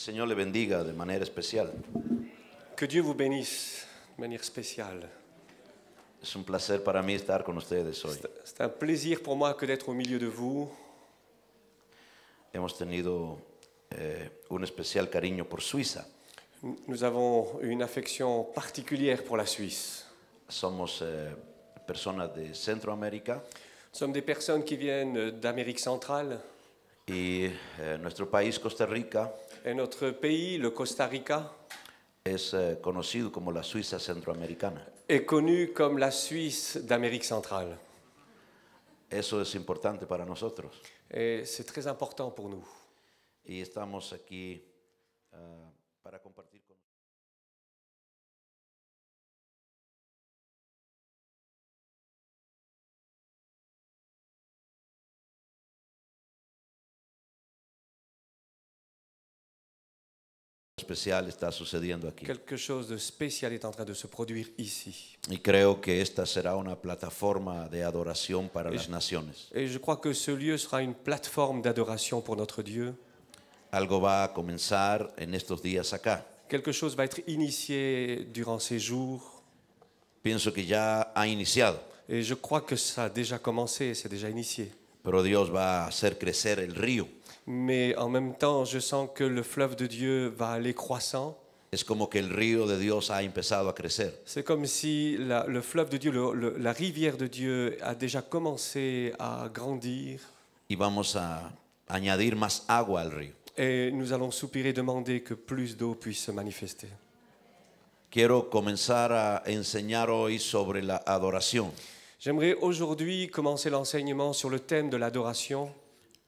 Señor le bendiga de manera especial. Que Dieu vous bénisse de manière spéciale. Es un placer para mí estar con ustedes hoy. C'est un plaisir pour moi que d'être au milieu de vous. Hemos tenido un especial cariño por Suiza. Nous avons une affection particulière pour la Suisse. Somos personas de Centroamérica Nous sommes des personnes qui viennent d'Amérique centrale. y nuestro país, Costa Rica, Et notre pays, le Costa Rica, es conocido como la Suiza centroamericana. est connu comme la Suisse d'Amérique centrale. Eso es importante para nosotros. Et c'est très important pour nous. Y estamos aquí para compartir con especial está sucediendo aquí. Quelque chose de spécial est en train de se produire ici. Y creo que esta será una plataforma de adoración para las naciones. Et je crois que ce lieu sera une plateforme d'adoration pour notre Dieu. Algo va a comenzar en estos días acá. Quelque chose va être initié durant ces jours. Pienso que ya ha iniciado, Et je crois que ça a déjà commencé, c'est déjà initié. pero Dios va a hacer crecer el río. Mais en même temps, je sens que le fleuve de Dieu va aller croissant. Es como que el río de Dios ha empezado a crecer. C'est comme si le fleuve de Dieu, la rivière de Dieu a déjà commencé à grandir. Y vamos a añadir más agua al río. Et nous allons soupirer, demander que plus d'eau puisse se manifester. Quiero comenzar a enseñar hoy sobre la adoración. J'aimerais aujourd'hui commencer l'enseignement sur le thème de l'adoration.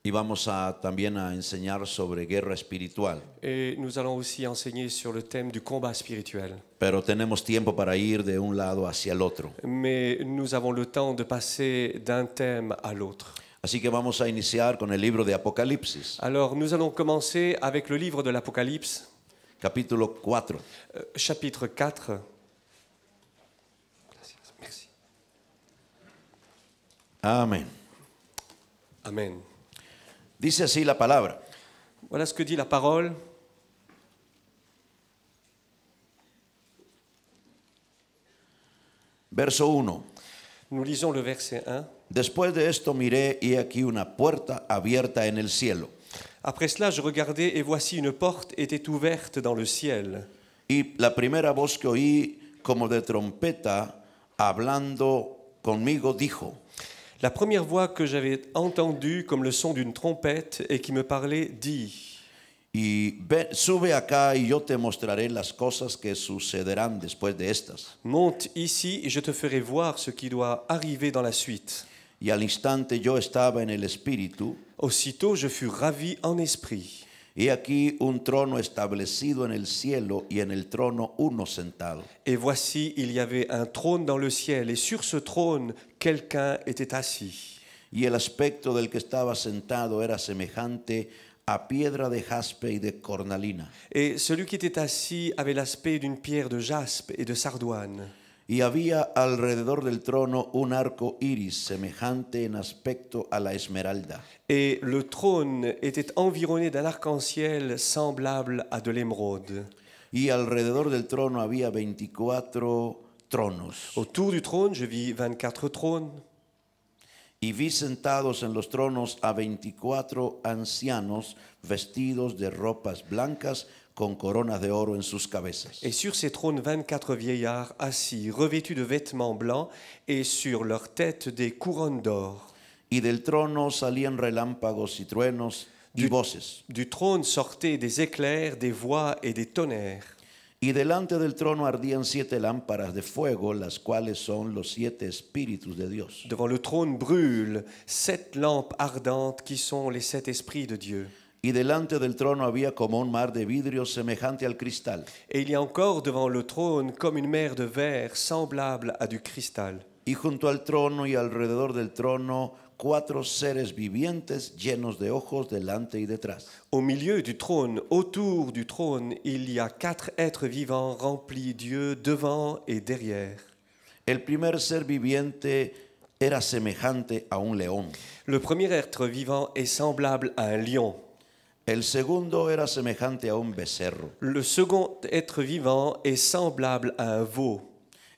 Y vamos también a enseñar sobre guerra espiritual. Et nous allons aussi enseigner sur le thème du combat spirituel. Pero tenemos tiempo para ir de un lado hacia el otro. Mais nous avons le temps de passer d'un thème à l'autre. Así que vamos a iniciar con el libro de Apocalipsis, Alors, nous allons commencer avec le livre de l'Apocalypse, capítulo 4. chapitre 4. Merci. Amén. Amen. Dice así la palabra. Voilà ce que dit la parole. Verso 1. Nous lisons le verset 1. Después de esto miré y he aquí una puerta abierta en el cielo. Après cela, je regardai et voici une porte était ouverte dans le ciel. Y la primera voz que oí como de trompeta hablando conmigo dijo: La première voix que j'avais entendue comme le son d'une trompette et qui me parlait dit: y ven, sube acá y yo te mostraré las cosas que sucederán después de estas. Monte ici et je te ferai voir ce qui doit arriver dans la suite. Y al instante yo estaba en el espíritu, Aussitôt, je fus ravi en esprit. y aquí un trono establecido en el cielo y en el trono uno sentado. Et voici, il y avait un trône dans le ciel, et sur ce trône, quelqu'un était assis. Y el aspecto del que estaba sentado era semejante a piedra de jaspe y de cornalina. Et celui qui était assis avait l'aspect d'une pierre de jaspe et de sardoine. Y había alrededor del trono un arco iris semejante en aspecto a la esmeralda. Et le trône était environné d'un arc-en-ciel semblable à de l'émeraude. Y alrededor del trono había 24 tronos. Autour du trône, je vis 24 trônes. Y vi sentados en los tronos a 24 ancianos vestidos de ropas blancas con coronas de oro en sus cabezas. Et sur ces trônes, 24 vieillards assis, revêtus de vêtements blancs, et sur leurs têtes des couronnes d'or. Y del trono salían relámpagos y truenos y voces. Du trône sortaient des éclairs, des voix et des tonnerres. Y delante del trono ardían 7 lámparas de fuego, las cuales son los 7 espíritus de Dios. Devant le trône brûlent 7 lampes ardentes qui sont les 7 esprits de Dieu. Y delante del trono había como un mar de vidrio semejante al cristal. Et il y a encore devant le trône comme une mer de verre semblable à du cristal. Y junto al trono y alrededor del trono 4 seres vivientes llenos de ojos delante y detrás. Au milieu du trône, autour du trône, il y a 4 êtres vivants remplis d'yeux devant et derrière. El primer ser viviente era semejante a un león. Le premier être vivant est semblable à un lion. El segundo era semejante a un becerro. Le second être vivant est semblable à un veau.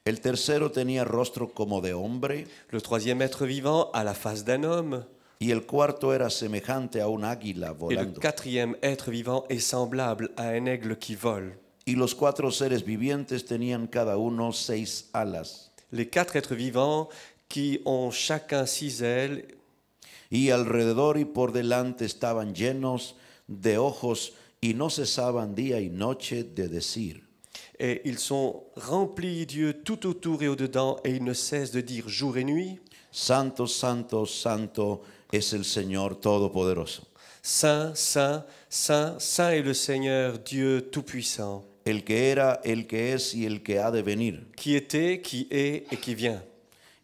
El tercero tenía rostro como de hombre. Le troisième être vivant a la face d'un homme. Y el cuarto era semejante a un águila Et le volando. quatrième être vivant est semblable à un aigle qui vole. Y los cuatro seres vivientes tenían cada uno 6 alas. Les quatre êtres vivants qui ont chacun 6 ailes, Y alrededor y por delante estaban llenos de ojos y no cesaban día y noche de decir: et ils sont remplis, Dieu, tout autour et au-dedans, et ils ne cessent de dire jour et nuit, Santo, santo, santo es el Señor Todopoderoso, Saint, Saint, Saint, Saint est le Seigneur, Dieu Tout-Puissant, el que era, el que es y el que ha de venir. qui était, qui est et qui vient.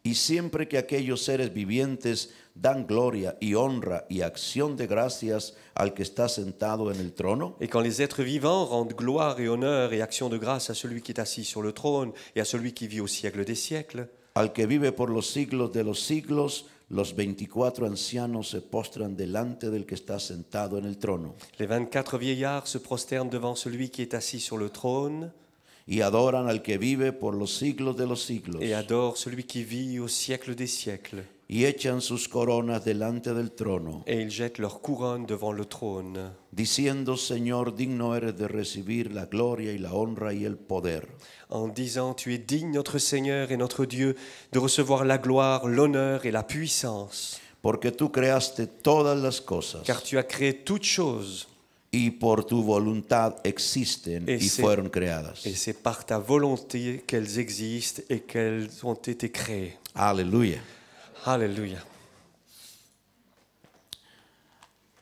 Y siempre que aquellos seres vivientes dan gloria y honra y acción de gracias al que está sentado en el trono, Et quand les êtres vivants rendent gloire et honneur et action de grâce à celui qui est assis sur le trône et à celui qui vit au siècle des siècles, al que vive por los siglos de los siglos, los 24 ancianos se postran delante del que está sentado en el trono les 24 vieillards se prosternent devant celui qui est assis sur le trône y adoran al que vive por los siglos de los siglos et adorent celui qui vit au siècle des siècles. y echan sus coronas delante del trono, Et ils jettent leur couronne devant le trône, diciendo: Señor, digno eres de recibir la gloria y la honra y el poder, en disant « Tu es digne, notre Seigneur et notre Dieu, de recevoir la gloire, l'honneur et la puissance, porque tú creaste todas las cosas car tu as créé toutes choses, y por tu voluntad existen y Ese- fueron creadas. et c'est par ta volonté qu'elles existent et qu'elles ont été créées. Aleluya. » Alléluia.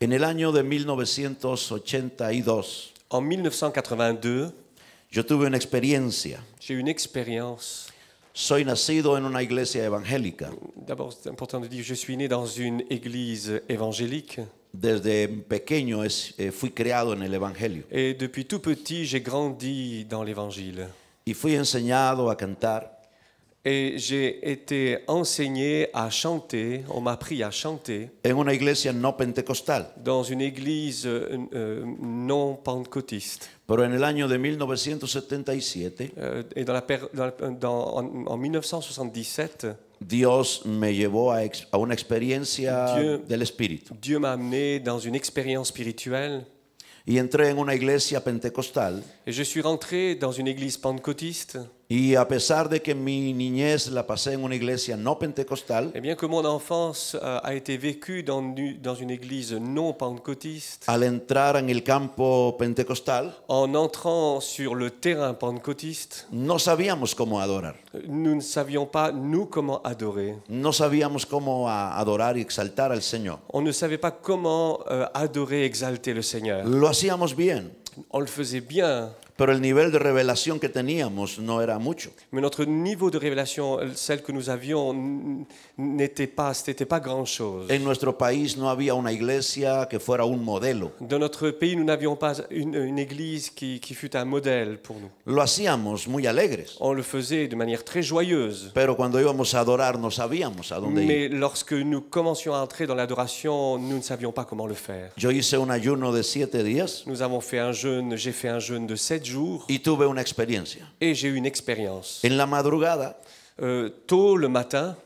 En el año de 1982, En 1982, yo tuve una experiencia. j'ai eu une expérience. Soy nacido en una iglesia evangélica. D'abord, c'est important de dire que je suis né dans une église évangélique. Desde pequeño fui criado en el evangelio Et depuis tout petit, j'ai grandi dans l'évangile. y fui enseñado a cantar. Et j'ai été enseigné à chanter, on m'a appris à chanter En una iglesia no pentecostal, dans une église non pentecôtiste. pero en el año de 1977 Et en 1977, Dios me llevó a una experiencia Dieu- del Espíritu Dieu m'a amené dans une expérience spirituelle. y entré en una iglesia pentecostal. Et je suis rentré dans une église pentecôtiste. Y a pesar de que mi niñez la pasé en una iglesia no pentecostal, Et bien que mon enfance a été vécue dans une église non pentecôtiste, al entrar en el campo pentecostal, en entrant sur le terrain pentecôtiste, no sabíamos cómo adorar. nous ne savions pas, nous, comment adorer. No sabíamos cómo adorar y exaltar al Señor. On ne savait pas comment adorer, exalter le Seigneur. Lo hacíamos bien, On le faisait bien, pero el nivel de revelación que teníamos no era mucho. mais notre niveau de révélation, celle que nous avions, n'était pas grand-chose. En nuestro país no había una iglesia que fuera un modelo. Dans notre pays, nous n'avions pas une église qui fût un modèle pour nous. Lo hacíamos muy alegres, On le faisait de manière très joyeuse. pero cuando íbamos a adorar no sabíamos a dónde ir. Mais lorsque nous commencions à entrer dans l'adoration, nous ne savions pas comment le faire. Yo hice un ayuno de 7 días Nous avons fait un jeûne, j'ai fait un jeûne de 7 jours y tuve una experiencia. et j'ai eu une expérience. En la madrugada Tôt le matin,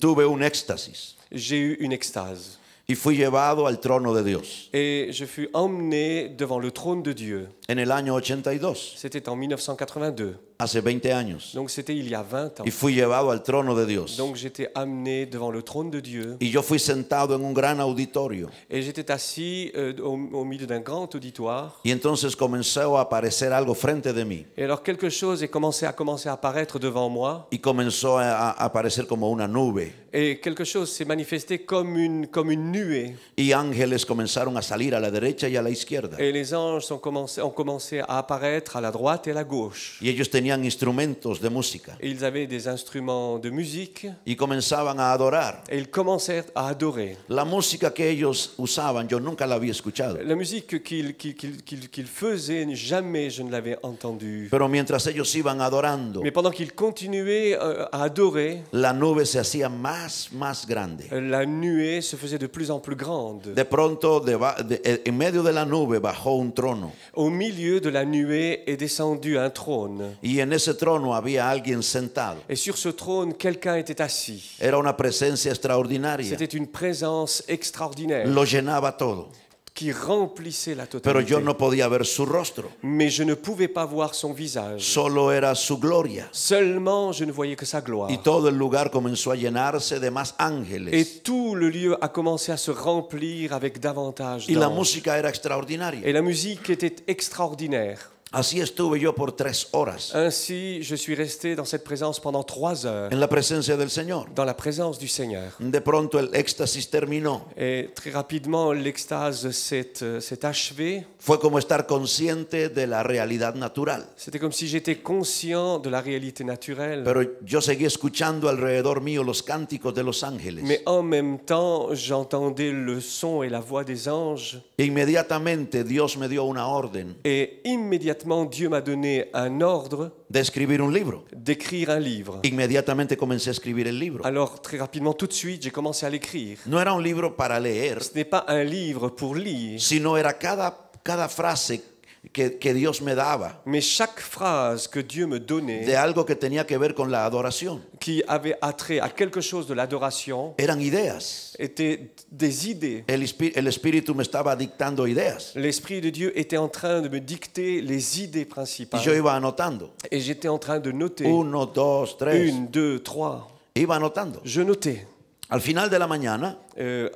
tuve un éxtasis j'ai eu une extase y fui llevado al trono de Dios et je fus emmené devant le trône de Dieu. en el año 82, C'était en 1982, hace 20 años. donc c'était il y a 20 ans. Y fui llevado al trono de Dios. Donc j'étais amené devant le trône de Dieu Y yo fui sentado en un gran auditorio. et j'étais assis au milieu d'un grand auditoire. Y entonces comenzó a aparecer algo frente de mí. Et alors quelque chose a commencé à apparaître devant moi Y comenzó a aparecer como una nube. et quelque chose s'est manifesté comme une nuée. Y ángeles comenzaron a salir a la derecha y a la izquierda. Et les anges ont commencé à apparaître à la droite et à la gauche. Y ellos tenían tenían instrumentos de música et ils avaient des instruments de musique y comenzaban a adorar. et ils commencèrent à adorer. La música que ellos usaban, yo nunca la había escuchado. La musique qu'ils faisaient, jamais je ne l'avais entendue. Pero mientras ellos iban adorando, Mais pendant qu'ils continuaient à adorer, la nube se hacía más grande. la nuée se faisait de plus en plus grande. De pronto, en medio de la nube bajó un trono. Au milieu de la nuée est descendu un trône. Y en ese trono había alguien sentado. Et sur ce trône, quelqu'un était assis. Era una presencia extraordinaria. C'était une présence extraordinaire Lo llenaba todo. qui remplissait la Pero totalité. yo no podía ver su rostro. Mais je ne pouvais pas voir son visage. Solo era su gloria. Seulement, je ne voyais que sa gloire. Y todo el lugar comenzó a llenarse de más ángeles. Et tout le lieu a commencé à se remplir avec davantage Y la d'anges. música era extraordinaria. Et la musique était extraordinaire. Así estuve yo por 3 horas Ainsi, je suis resté dans cette présence pendant 3 heures, en la presencia del Señor. dans la présence du Seigneur. De pronto el éxtasis terminó. Et très rapidement, l'extase s'est achevée. Fue como estar consciente de la realidad natural. C'était comme si j'étais conscient de la réalité naturelle. Pero yo seguí escuchando alrededor mío los cánticos de los ángeles. Mais en même temps, j'entendais le son et la voix des anges. E inmediatamente Dios me dio una orden Et immédiatement, Dieu m'a donné un ordre de escribir un libro. d'écrire un livre. Inmediatamente comencé a escribir el libro. Alors, très rapidement, tout de suite, j'ai commencé à l'écrire. No era un libro para leer, Ce n'est pas un livre pour lire, sino era cada frase que Dios me daba mais chaque phrase que Dieu me donnait, de algo que tenía que ver con la adoración. qui avait attrait à quelque chose de l'adoration, Eran ideas. étaient des idées. El Espíritu me estaba dictando ideas. L'Esprit de Dieu était en train de me dicter les idées Y principales. yo iba anotando. Et j'étais en train de noter. 1, 2, 3. 1, 2, 3. Iba anotando. Je notais. Al final de la mañana,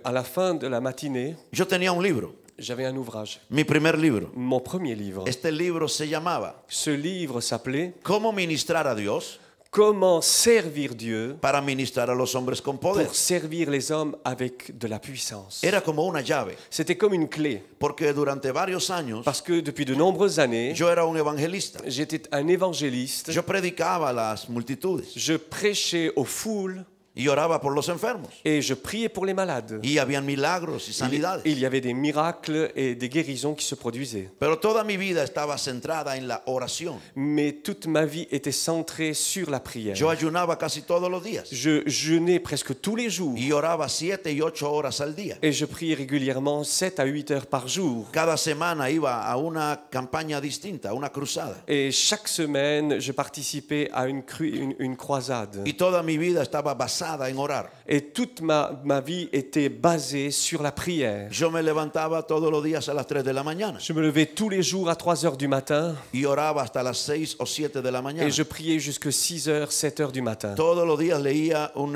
À la fin de la matinée, yo tenía un libro. j'avais un ouvrage. Mi primer libro. Mon premier livre. Este libro se llamaba Ce livre s'appelait ¿Cómo ministrar a Dios Comment servir Dieu para ministrar a los hombres con poder? pour servir les hommes avec de la puissance. Era como una llave, C'était comme une clé. porque durante varios años Parce que depuis de nombreuses années, yo era un evangelista. j'étais un évangéliste. Yo predicaba a las multitudes Je prêchais aux foules y oraba por los enfermos. et je priais pour les malades. Y habían milagros y sanidades. Il y avait des miracles et des guérisons qui se produisaient. Pero toda mi vida estaba centrada en la oración. Mais toute ma vie était centrée sur la prière. Yo ayunaba casi todos los días Je jeûnais presque tous les jours y oraba 7 y 8 horas al día. et je priais régulièrement 7 à 8 heures par jour. Cada semana iba a una campaña distinta, a una cruzada. Et chaque semaine, je participais à une croisade. Y toda mi vida estaba basada en orar. Et toute ma vie était basée sur la prière. Yo me levantaba todos los días a las 3 de la mañana Je me levais tous les jours à 3 heures du matin y oraba hasta las 6 o 7 de la mañana. et je priais jusqu'à 6 heures, 7 heures du matin. Todos los días leía un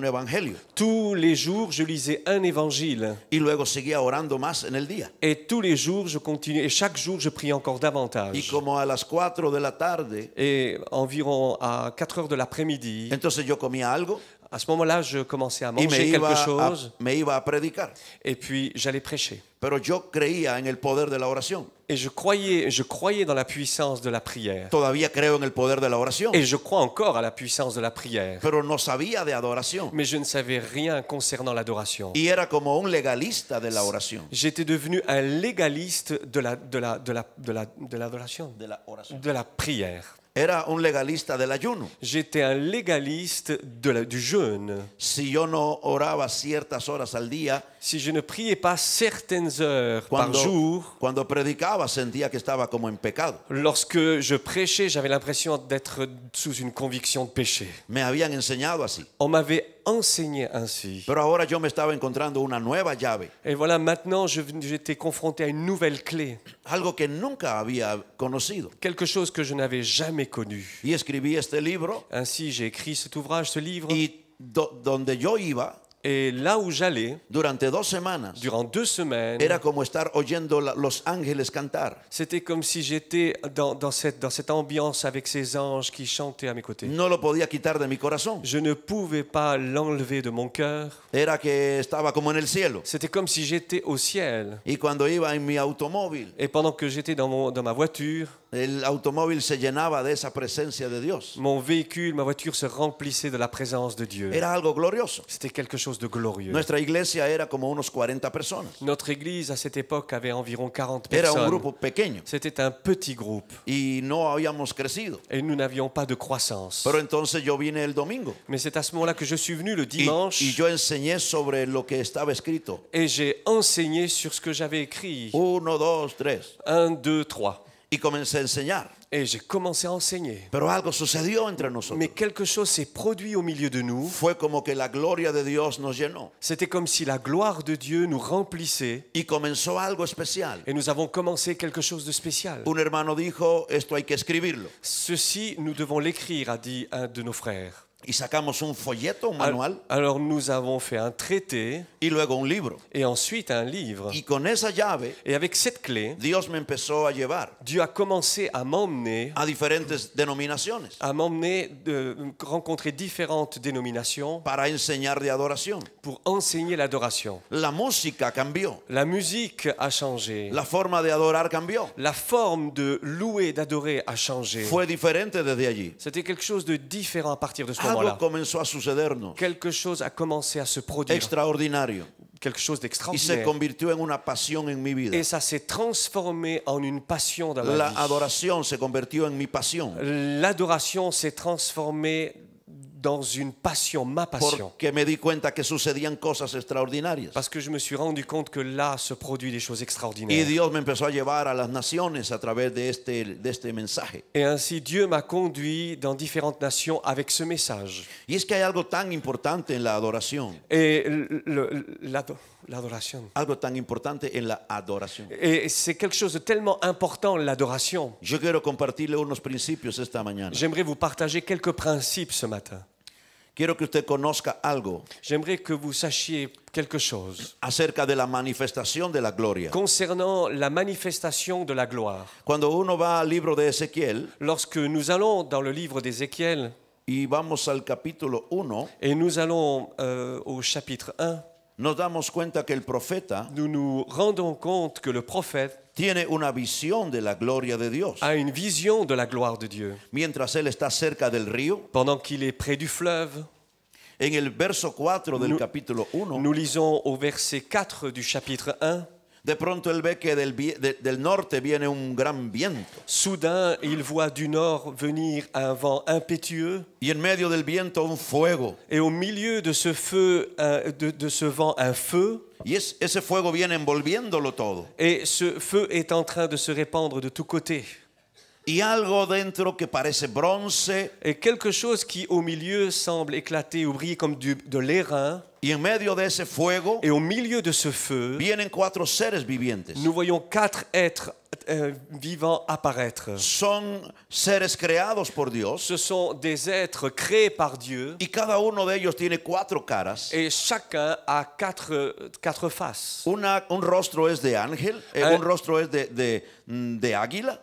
evangelio Tous les jours, je lisais un évangile. y luego seguía orando más en el día. Et tous les jours, je continuais. Et chaque jour, je priais encore Y davantage. como a las 4 de la tarde, Et environ à 4 heures de l'après-midi, entonces yo comía algo à ce moment-là, je commençais à y manger quelque chose me iba a predicar. et puis j'allais prêcher. Pero yo creía en el poder de la oración. Et je croyais dans la puissance de la prière. Todavía creo en el poder de la oración, Et je crois encore à la puissance de la prière. pero no sabía de adoración. Mais je ne savais rien concernant l'adoration. Y era como un legalista de la oración. J'étais devenu un légaliste de l'adoration, De la oración. de la prière. Era un legalista del ayuno. J'étais un légaliste du jeûne. Si yo no oraba ciertas horas al día, Si je ne priais pas certaines heures par jour, cuando predicaba sentía que estaba como en pecado. lorsque je prêchais, j'avais l'impression d'être sous une conviction de péché. Me habían enseñado así. On m'avait enseigné ainsi. Pero ahora yo me estaba encontrando una nueva llave, Et voilà, maintenant, j'étais confronté à une nouvelle clé, algo que nunca había conocido. quelque chose que je n'avais jamais connu. Y escribí este libro Ainsi, j'ai écrit cet ouvrage, ce livre, y donde yo iba et là où j'allais, durante 2 semanas, durant 2 semaines, era como estar oyendo los ángeles cantar. c'était comme si j'étais dans cette ambiance avec ces anges qui chantaient à mes côtés. No lo podía quitar de mi corazón. Je ne pouvais pas l'enlever de mon cœur. Era que estaba como en el cielo. C'était comme si j'étais au ciel. Y cuando iba en mi automóvil, Et pendant que j'étais dans ma voiture, el automóvil se llenaba de esa presencia de Dios. Mon véhicule, ma voiture se remplissait de la présence de Dieu. Era algo glorioso. C'était quelque chose de glorieux. Nuestra iglesia era como unos 40 personas. Notre église, à cette époque, avait environ 40 Era un personnes. grupo pequeño C'était un petit groupe y no habíamos crecido. et nous n'avions pas de croissance. Pero entonces yo vine el domingo Mais c'est à ce moment-là que je suis venu le y dimanche yo enseñé sobre lo que estaba escrito. et j'ai enseigné sur ce que j'avais écrit. 1, 2, 3. 1, 2, 3. Y comencé a enseñar. Et j'ai commencé à enseigner. Pero algo sucedió entre nosotros. Mais quelque chose s'est produit au milieu de nous. Fue como que la gloria de Dios nos llenó. C'était comme si la gloire de Dieu nous remplissait Y comenzó algo especial. et nous avons commencé quelque chose de spécial. Un hermano dijo, esto hay que escribirlo. Ceci, nous devons l'écrire, a dit un de nos frères. Y sacamos un folleto, un manual, Alors nous avons fait un traité y luego un libro. et ensuite un livre. Y con esa llave, Et avec cette clé, Dios me empezó a llevar Dieu a commencé à m'emmener a diferentes denominaciones rencontrer différentes dénominations para enseñar de adoración. pour enseigner l'adoration. La música cambió, La musique a changé. la forma de adorar cambió. La forme de louer, d'adorer a changé. Fue diferente desde allí. C'était quelque chose de différent à partir de ce Algo moment-là. comenzó a sucedernos, Quelque chose a commencé à se produire. extraordinario, Quelque chose y se d'extraordinaire. convirtió en una pasión en mi vida. Et ça s'est transformé en une passion dans La ma vie. adoración se convirtió en mi pasión, L'adoration s'est transformée dans une passion, ma passion. porque me di cuenta que sucedían cosas extraordinarias. Parce que je me suis rendu compte que là se produit des choses Y extraordinaires. Dios me empezó a llevar a las naciones a través de este mensaje. Et ainsi, Dieu m'a conduit dans différentes nations avec ce message. Y es que hay algo tan importante en la adoración, Et l'adoration. algo tan importante en la adoración. Et c'est quelque chose de tellement important, l'adoration. Yo quiero compartirle unos principios esta mañana. J'aimerais vous partager quelques principes ce matin. Quiero que usted conozca algo J'aimerais que vous sachiez quelque chose acerca de la manifestación de la gloria. concernant la manifestation de la gloire. Cuando uno va al libro de Ezequiel Lorsque nous allons dans le livre d'Ézéchiel y vamos al capítulo 1, et nous allons au chapitre 1, nos damos cuenta que el profeta nous nous rendons compte que le prophète tiene una visión de la gloria de Dios. a une vision de la gloire de Dieu. Mientras él está cerca del río, Pendant qu'il est près du fleuve, en el verso 4 del capítulo 1, nous lisons au verset 4 du chapitre 1. de pronto él ve que del norte viene un gran viento. Soudain, il voit du nord venir un vent impétueux Y en medio del viento un fuego. et au milieu de ce feu, de ce vent, un feu. Y ese fuego viene envolviéndolo todo. Et ce feu est en train de se répandre de tous côtés. Y algo dentro que parece bronce. Et quelque chose qui au milieu semble éclater ou briller comme de l'airain. Y en medio de ese fuego Et au milieu de ce feu, vienen 4 seres vivientes. nous voyons 4 êtres vivants apparaître. Son seres creados por Dios. Ce sont des êtres créés par Dieu Y cada uno de ellos tiene 4 caras. et chacun a quatre faces. Un rostro es de ángel, un rostro es de águila,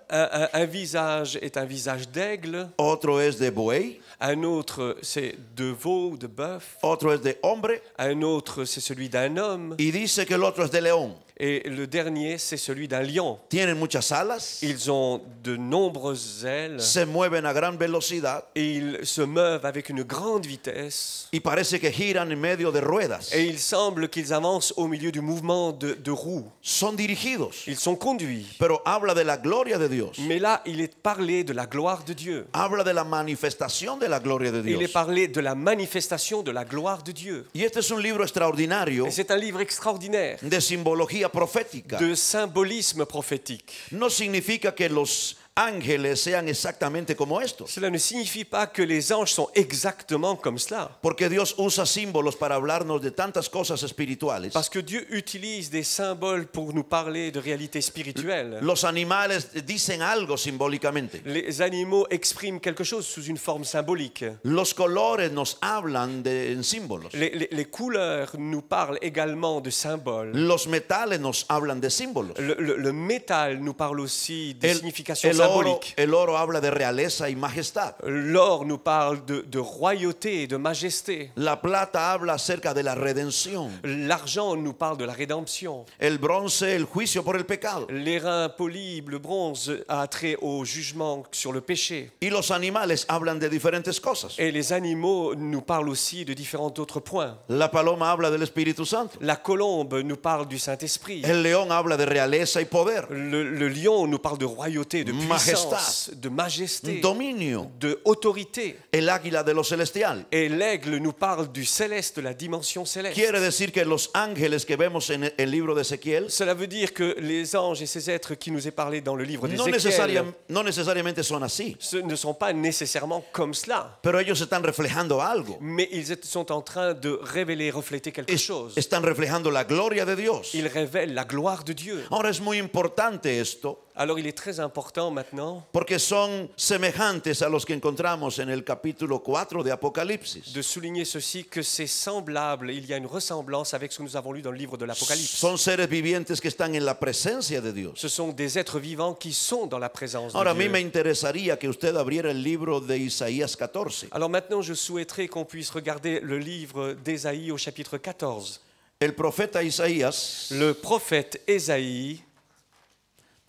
Un visage est un visage d'aigle, otro es de buey, un autre c'est de veau, de bœuf, otro es de hombre un autre c'est celui d'un homme y dice que el otro es de león. et le dernier c'est celui d'un lion. Tienen muchas alas, Ils ont de nombreuses ailes se mueven a gran velocidad et ils se meuvent avec une grande vitesse y parece que giran en medio de ruedas. et il semble qu'ils avancent au milieu du mouvement de roues. Son dirigidos, Ils sont conduits. pero habla de la gloria de Dios. Mais là, il est parlé de la gloire de Dieu. Habla de la manifestación de la gloria de Il est Dios. parlé de la manifestation de la gloire de Dieu. Y este es un libro extraordinario Et c'est un livre extraordinaire de simbología profética. de symbolisme prophétique. No significa que los ángeles sean exactamente como estos, Cela ne signifie pas que les anges sont exactement comme cela. porque Dios usa símbolos para hablarnos de tantas cosas espirituales. Parce que Dieu utilise des symboles pour nous parler de réalités spirituelles. Los animales dicen algo simbólicamente. Les animaux expriment quelque chose sous une forme symbolique. Los colores nos hablan en símbolos. Les couleurs nous parlent également de symboles. Los metales nos hablan de símbolos. Le métal nous parle aussi de significations El symbolique. el oro habla de realeza y majestad. L'or nous parle de royauté et de majesté. La plata habla acerca de la redención. L'argent nous parle de la rédemption. El bronce, el juicio por el pecado. L'airain poli, le bronze, a trait au jugement sur le péché. Y los animales hablan de diferentes cosas. Et les animaux nous parlent aussi de différents autres points. La paloma habla del Espíritu Santo. La colombe nous parle du Saint-Esprit. El león habla de realeza y poder. Le lion nous parle de royauté, de puissance, Majestad. de majesté, Dominio. de autorité. El águila de lo celestial. Et l'aigle nous parle du céleste, de la dimension céleste. Quiere decir que los ángeles que vemos en el libro de Ezequiel Cela veut dire que les anges et ces êtres qui nous est parlé dans le livre no d'Ézéchiel necesariamente son así, ne sont pas nécessairement comme cela, pero ellos están reflejando algo. mais ils sont en train de révéler, refléter quelque chose. Están reflejando la gloria de Dios. Ils révèlent la gloire de Dieu. Ahora es muy importante esto Alors il est très important maintenant porque son semejantes a los que encontramos en el capítulo 4 de Apocalipsis. de souligner ceci, que c'est semblable, il y a une ressemblance avec ce que nous avons lu dans le livre de l'Apocalypse. Son seres vivientes que están en la presencia de Dios. Ce sont des êtres vivants qui sont dans la présence Ahora a de mí me Dieu. interesaría que usted abriera el libro de Isaías 14. Alors maintenant, je souhaiterais qu'on puisse regarder le livre d'Ésaïe au chapitre 14. El profeta Isaías Le prophète Ésaïe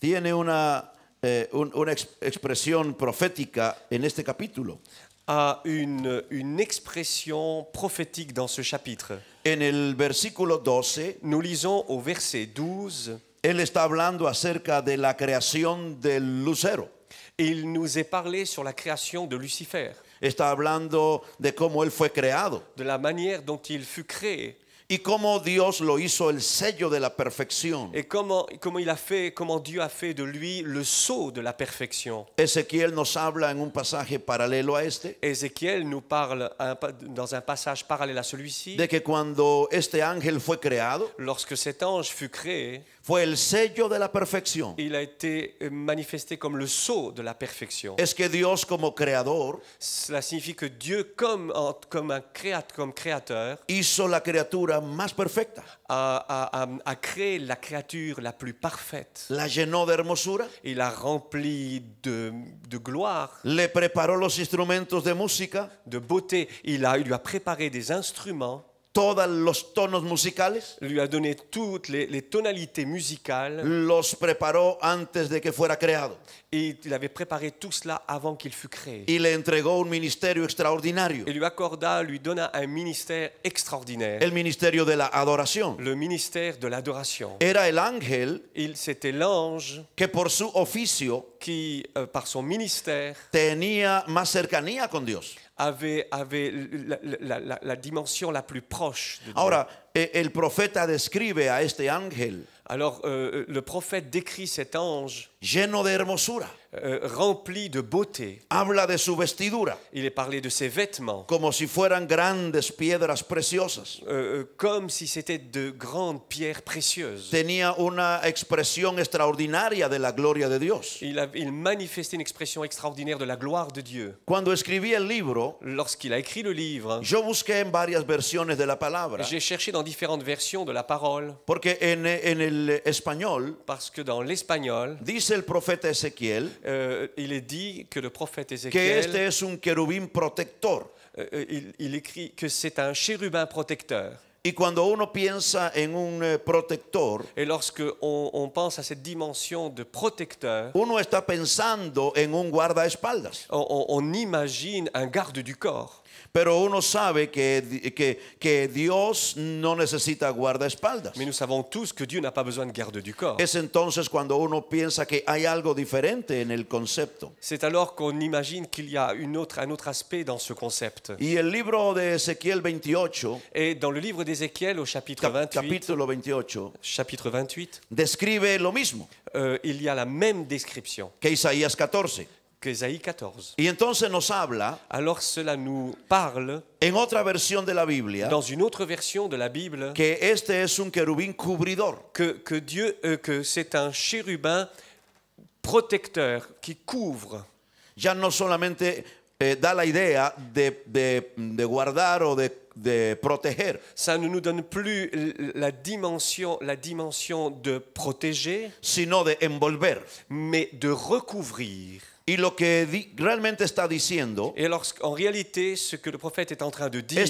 tiene una expresión profética en este capítulo. a une expression prophétique dans ce chapitre. En el versículo 12, Nous lisons au verset 12, él está hablando acerca de la creación del lucero. et il nous est parlé sur la création de Lucifer, Está hablando de cómo él fue creado de la manière dont il fut créé, y cómo Dios lo hizo el sello de la perfección. et comment Dieu a fait de lui le sceau de la perfection. Ezequiel nos habla en un pasaje paralelo a este Ézéchiel nous parle dans un passage parallèle à celui-ci, de que cuando este ángel fue creado lorsque cet ange fut créé, fue el sello de la perfección. il a été manifesté comme le sceau de la perfection. Es que Dios como creador Cela signifie que Dieu, comme créateur, hizo la criatura más perfecta, a créé la créature la plus parfaite. la llenó de hermosura, Il a rempli de gloire, le preparó los instrumentos de música, de beauté. Il lui a préparé des instruments, todos los tonos musicales, lui a donné toutes les tonalités musicales, los preparó antes de que fuera creado et il avait préparé tout cela avant qu'il fût créé. y le entregó un ministerio extraordinario, Et lui donna un ministère extraordinaire, el ministerio de la adoración. le ministère de l'adoration. Era el ángel C'était l'ange que por su oficio qui, par son ministère, tenía más cercanía con Dios. avait la dimension la plus proche de Dieu. Ahora, el profeta describe a este ángel Alors, le prophète décrit cet ange lleno de hermosura. rempli de beauté. Habla de su vestidura Il est parlé de ses vêtements, como si fueran grandes piedras preciosas. comme si c'était de grandes pierres précieuses. Tenía una expresión extraordinaria de la gloria de Dios. Il manifestait une expression extraordinaire de la gloire de Dieu. Cuando escribí el libro, Lorsqu'il a écrit le livre, yo busqué en varias versiones de la palabra, j'ai cherché dans différentes versions de la parole, porque en el español parce que dans l'espagnol, dice el profeta Ezequiel il est dit que le prophète que Ézéchiel, este es un querubín protector. il écrit que c'est un chérubin protecteur. Y cuando uno piensa en un protector, Et lorsque on pense à cette dimension de protecteur, uno está pensando en un guardaespaldas. on imagine un garde du corps. Pero uno sabe que Dios no necesita guardaespaldas. Mais nous savons tous que Dieu n'a pas besoin de garde du corps. Es entonces cuando uno piensa que hay algo diferente en el concepto. C'est alors qu'on imagine qu'il y a un autre aspect dans ce concept. Y el libro de Ezequiel 28, Et dans le livre d'Ézéchiel au chapitre 28, capítulo 28, describe lo mismo il y a la même description que Isaías 14. qu'Ésaïe 14. Y entonces nos habla, Alors cela nous parle, en otra versión de la Biblia, dans une autre version de la Bible, que este es un querubín cubridor. que c'est un chérubin protecteur qui couvre. Ya no solamente da la idea de guardar o de proteger, Ça ne nous donne plus la dimension de protéger, sino de envolver. mais de recouvrir. Y lo que realmente está diciendo Et en réalité, ce que le prophète est en train de dire,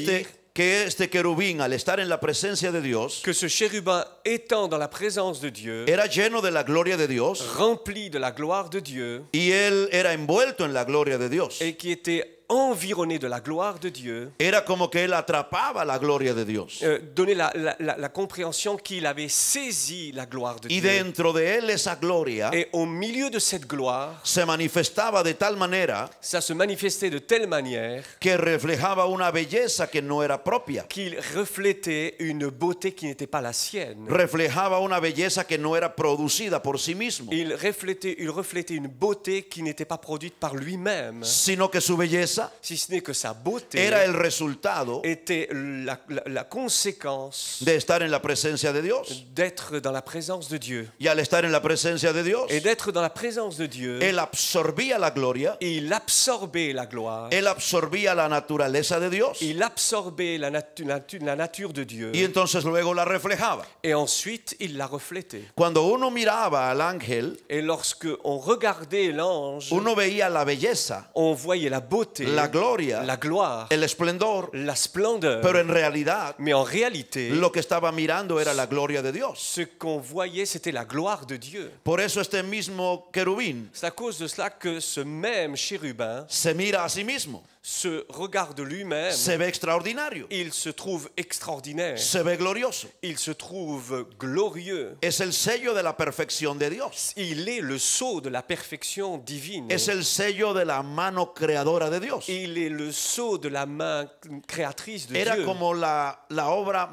que este querubín, al estar en la presencia de Dios, que ce chérubin étant dans la présence de Dieu, era lleno de la gloria de Dios rempli de la gloire de Dieu, y él era envuelto en la gloria de Dios. et qui était environné de la gloire de Dieu, Era como que él atrapaba la gloria de Dios. donnait la compréhension qu'il avait saisi la gloire de Y Dieu. dentro de él esa gloria Et au milieu de cette gloire, se manifestaba de tal manera ça se manifestait de telle manière que reflejaba una belleza que no era propia. qu'il reflétait une beauté qui n'était pas la sienne. Reflejaba una belleza que no era producida por sí mismo, Il reflétait une beauté qui n'était pas produite par lui-même, sino que su belleza si ce n'est que sa beauté era el resultado était la conséquence de estar en la presencia de Dios. d'être dans la présence de Dieu. Y al estar en la presencia de Dios, Et d'être dans la présence de Dieu, él absorbía la gloria, il absorbait la gloire, él absorbía la naturaleza de Dios il absorbait la nature de Dieu, y entonces luego la reflejaba. et ensuite il la reflétait. Cuando uno miraba al ángel, Et lorsque on regardait l'ange, uno veía la belleza, on voyait la beauté, la gloria, la gloire, el esplendor, la splendeur. pero en realidad Mais en réalité, lo que estaba mirando era la gloria de Dios. ce qu'on voyait, c'était la gloire de Dieu. Por eso este mismo querubín C'est à cause de cela que ce même chérubin se mira a sí mismo, se regarde lui-même. se ve extraordinario, Il se trouve extraordinaire. se ve glorioso. Il se trouve glorieux. Es el sello de la perfección de Dios. Il est le sceau de la perfection divine. Es el sello de la mano creadora de Dios. Il est le sceau de la main créatrice de Era Dieu. como la obra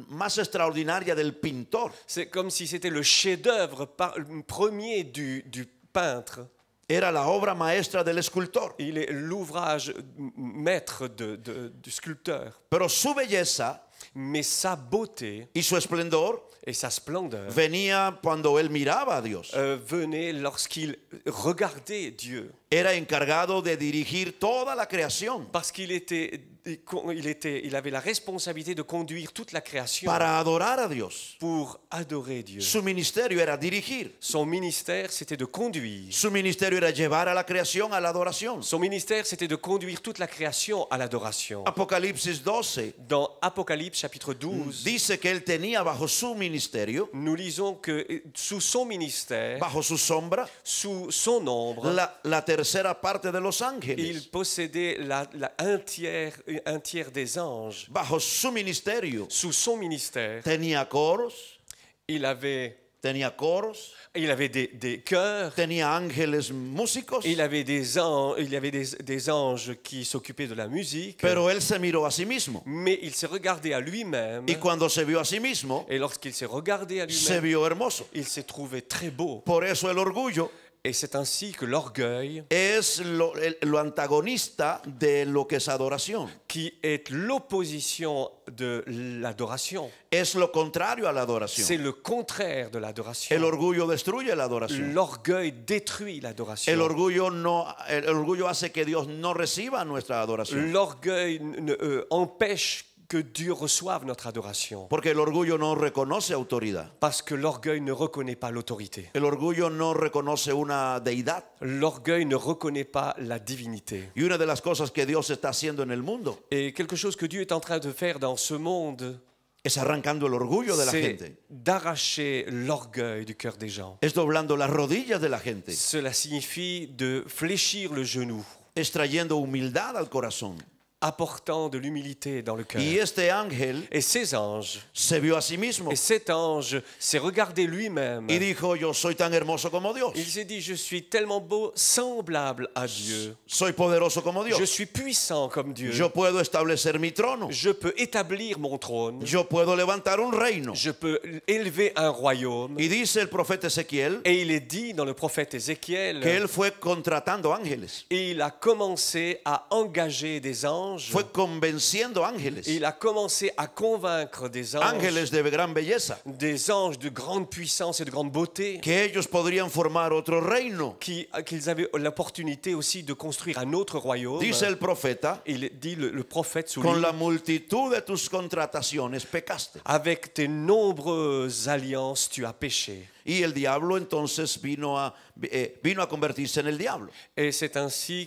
más extraordinaria del pintor. C'est comme si c'était le chef-d'œuvre premier du peintre. Era la obra maestra del escultor. Il est l'ouvrage maître du sculpteur. Pero su belleza Mais sa beauté y su esplendor et sa splendeur venía cuando él miraba a Dios. venaient lorsqu'il regardait Dieu. Era encargado de dirigir toda la creación Parce il avait la responsabilité de conduire toute la création para adorar a Dios. pour adorer Dieu. Su ministerio era dirigir. Son ministère, c'était de conduire. Su ministerio era llevar a la creación a la adoración. Son ministère, c'était de conduire toute la création à l'adoration. Apocalipsis 12 Dans Apocalypse chapitre 12, dice que él tenía bajo su ministerio, nous lisons que sous son ministère, bajo su sombra, sous son ombre, la tercera parte de los il ángeles. possédait un tiers des anges. Bajo su ministerio Sous son ministère, tenía coros, il avait des chœurs, tenía ángeles músicos, il avait des anges qui s'occupaient de la musique, pero él se miró a sí mismo. mais il s'est regardé à lui-même, Y cuando se vio a sí mismo, et lorsqu'il s'est regardé à se lui-même, vio hermoso. il s'est trouvé très beau. Por eso el orgullo Et c'est ainsi que l'orgueil, es lo antagonista de lo que es adoración. qui est l'opposition de l'adoration, Es lo contrario a la c'est adoración. le contraire de El l'adoration. orgullo destruye la adoración. L'orgueil détruit El l'adoration. orgullo hace que Dios no reciba nuestra adoración. L'orgueil empêche que Dieu reçoive notre adoration. Porque el orgullo no reconoce autoridad. Parce que l'orgueil ne reconnaît pas l'autorité. El orgullo no reconoce una deidad. L'orgueil ne reconnaît pas la divinité. Y una de las cosas que Dios está haciendo en el mundo Et quelque chose que Dieu est en train de faire dans ce monde, es arrancando el orgullo de la c'est gente. d'arracher l'orgueil du cœur des gens. Es doblando las rodillas de la gente. Cela signifie de fléchir le genou, Es trayendo humildad al corazón. apportant de l'humilité dans le cœur. Y este ángel Et ces anges, se vio a sí mismo et cet ange s'est regardé lui-même. y dijo, yo soy tan hermoso como Dios. Il s'est dit, je suis tellement beau, semblable à Dieu. Soy poderoso como Je Dios. suis puissant comme Dieu. Yo puedo establecer mi trono. Je peux établir mon trône. Yo puedo levantar un reino. Je peux élever un royaume. Y dice el profeta Ezequiel Et il est dit dans le prophète Ézéchiel, que él fue contratando ángeles. et il a commencé à engager des anges anges. fue convenciendo ángeles, Et il a commencé à convaincre des ángeles de gran belleza, des anges de grande puissance et de grande beauté, que ellos podrían formar otro reino. qu'ils avaient l'opportunité aussi de construire un autre royaume. Dice el profeta, Il dit le prophète con souligne, la multitud de tus contrataciones pecaste. avec tes nombreuses alliances, tu as péché. Y el diablo entonces vino a convertirse en el diablo. Et c'est ainsi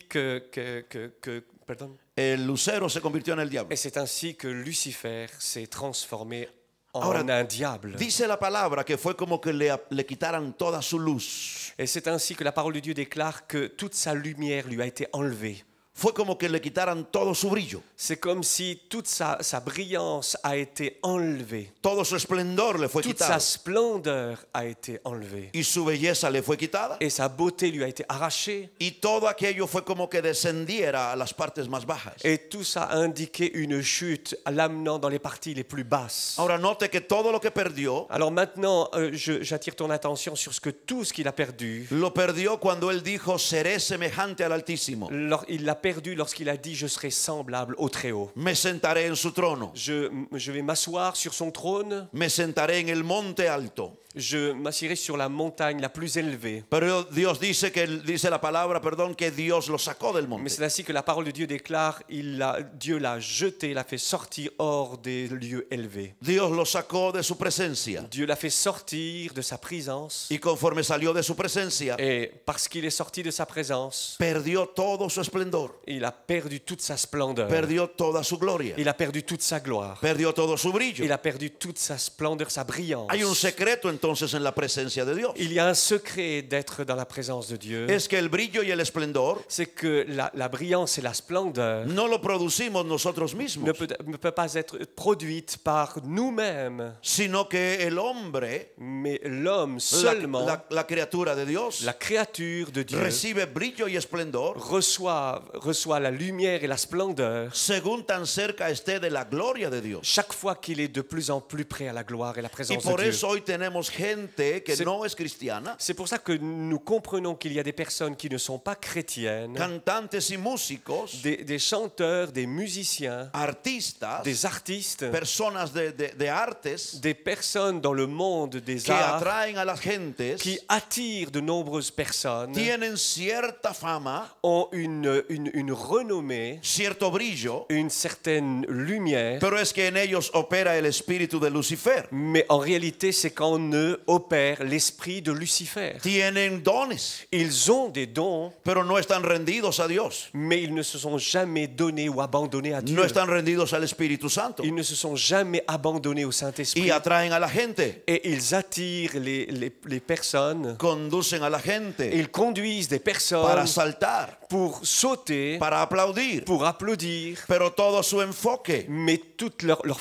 pardon. El lucero se convirtió en el diablo. Et c'est ainsi que Lucifer s'est transformé en Ahora, un diable. dice la palabra que fue como que le quitaran toda su luz. Et c'est ainsi que la parole de Dieu déclare que toute sa lumière lui a été enlevée. Fue como que le quitaran todo su brillo, C'est comme si toute sa brillance a été enlevée. todo su esplendor le fue Toute sa quitado splendeur a été enlevée. y su belleza le fue quitada Et sa beauté lui a été arrachée. y todo aquello fue como que descendiera a las partes más bajas. Et tout ça a indiqué une chute, l'amenant dans les parties les plus basses. Ahora note que todo lo que perdió, Alors maintenant, j'attire ton attention sur tout ce qu'il a perdu. lo perdió cuando él dijo, seré semejante al Altísimo, Il l'a perdu lorsqu'il a dit « Je serai semblable au Très-Haut ». me sentaré en su trono, Je vais m'asseoir sur son trône, me sentaré en el monte alto. je m'assierai sur la montagne la plus élevée. Pero Dios dice dice la palabra, perdón, que Dios lo sacó del Mais monte. c'est ainsi que la parole de Dieu déclare, Dieu l'a jeté, l'a fait sortir hors des lieux élevés. Dios lo sacó de su presencia Dieu l'a fait sortir de sa présence. y conforme salió de su presencia, Et parce qu'il est sorti de sa présence, perdió todo su esplendor, il a perdu toute sa splendeur. perdió toda su gloria, Il a perdu toute sa gloire. perdió todo su brillo. Il a perdu toute sa splendeur, sa brillance. Hay un secreto entonces en la presencia de Dios. Il y a un secret d'être dans la présence de Dieu. Es que el brillo y el esplendor C'est que la brillance et la splendeur no lo producimos nosotros mismos, ne peut pas être produite par nous-mêmes, sino que el hombre, mais l'homme seulement, la criatura de Dios, la créature de Dieu, recibe brillo y esplendor reçoit la lumière et la splendeur según tan cerca esté de la gloria de Dios. chaque fois qu'il est de plus en plus près à la gloire et la Y présence de por Dieu. eso hoy tenemos gente que C'est- no es cristiana, C'est pour ça que nous comprenons qu'il y a des personnes qui ne sont pas chrétiennes, cantantes y músicos, des chanteurs, des musiciens, artistas, des artistes, personas de artes des personnes dans le monde des que arts atraen a las gentes, qui attirent de nombreuses personnes, tienen cierta fama, ont une renommée, cierto brillo, une certaine lumière, pero es que en ellos opera el espíritu de Lucifer. mais en réalité, c'est qu'en eux opère l'esprit de Lucifer. Tienen dones, Ils ont des dons, pero no están rendidos a Dios, mais ils ne se sont jamais donnés ou abandonnés à Dieu. no están rendidos al Espíritu Santo Ils ne se sont jamais abandonnés au Saint-Esprit. y atraen a la gente, Et ils attirent les personnes, conducen a la et gente ils conduisent des personnes para saltar, pour sauter, para aplaudir, pour applaudir, pero todo su enfoque mais toute leur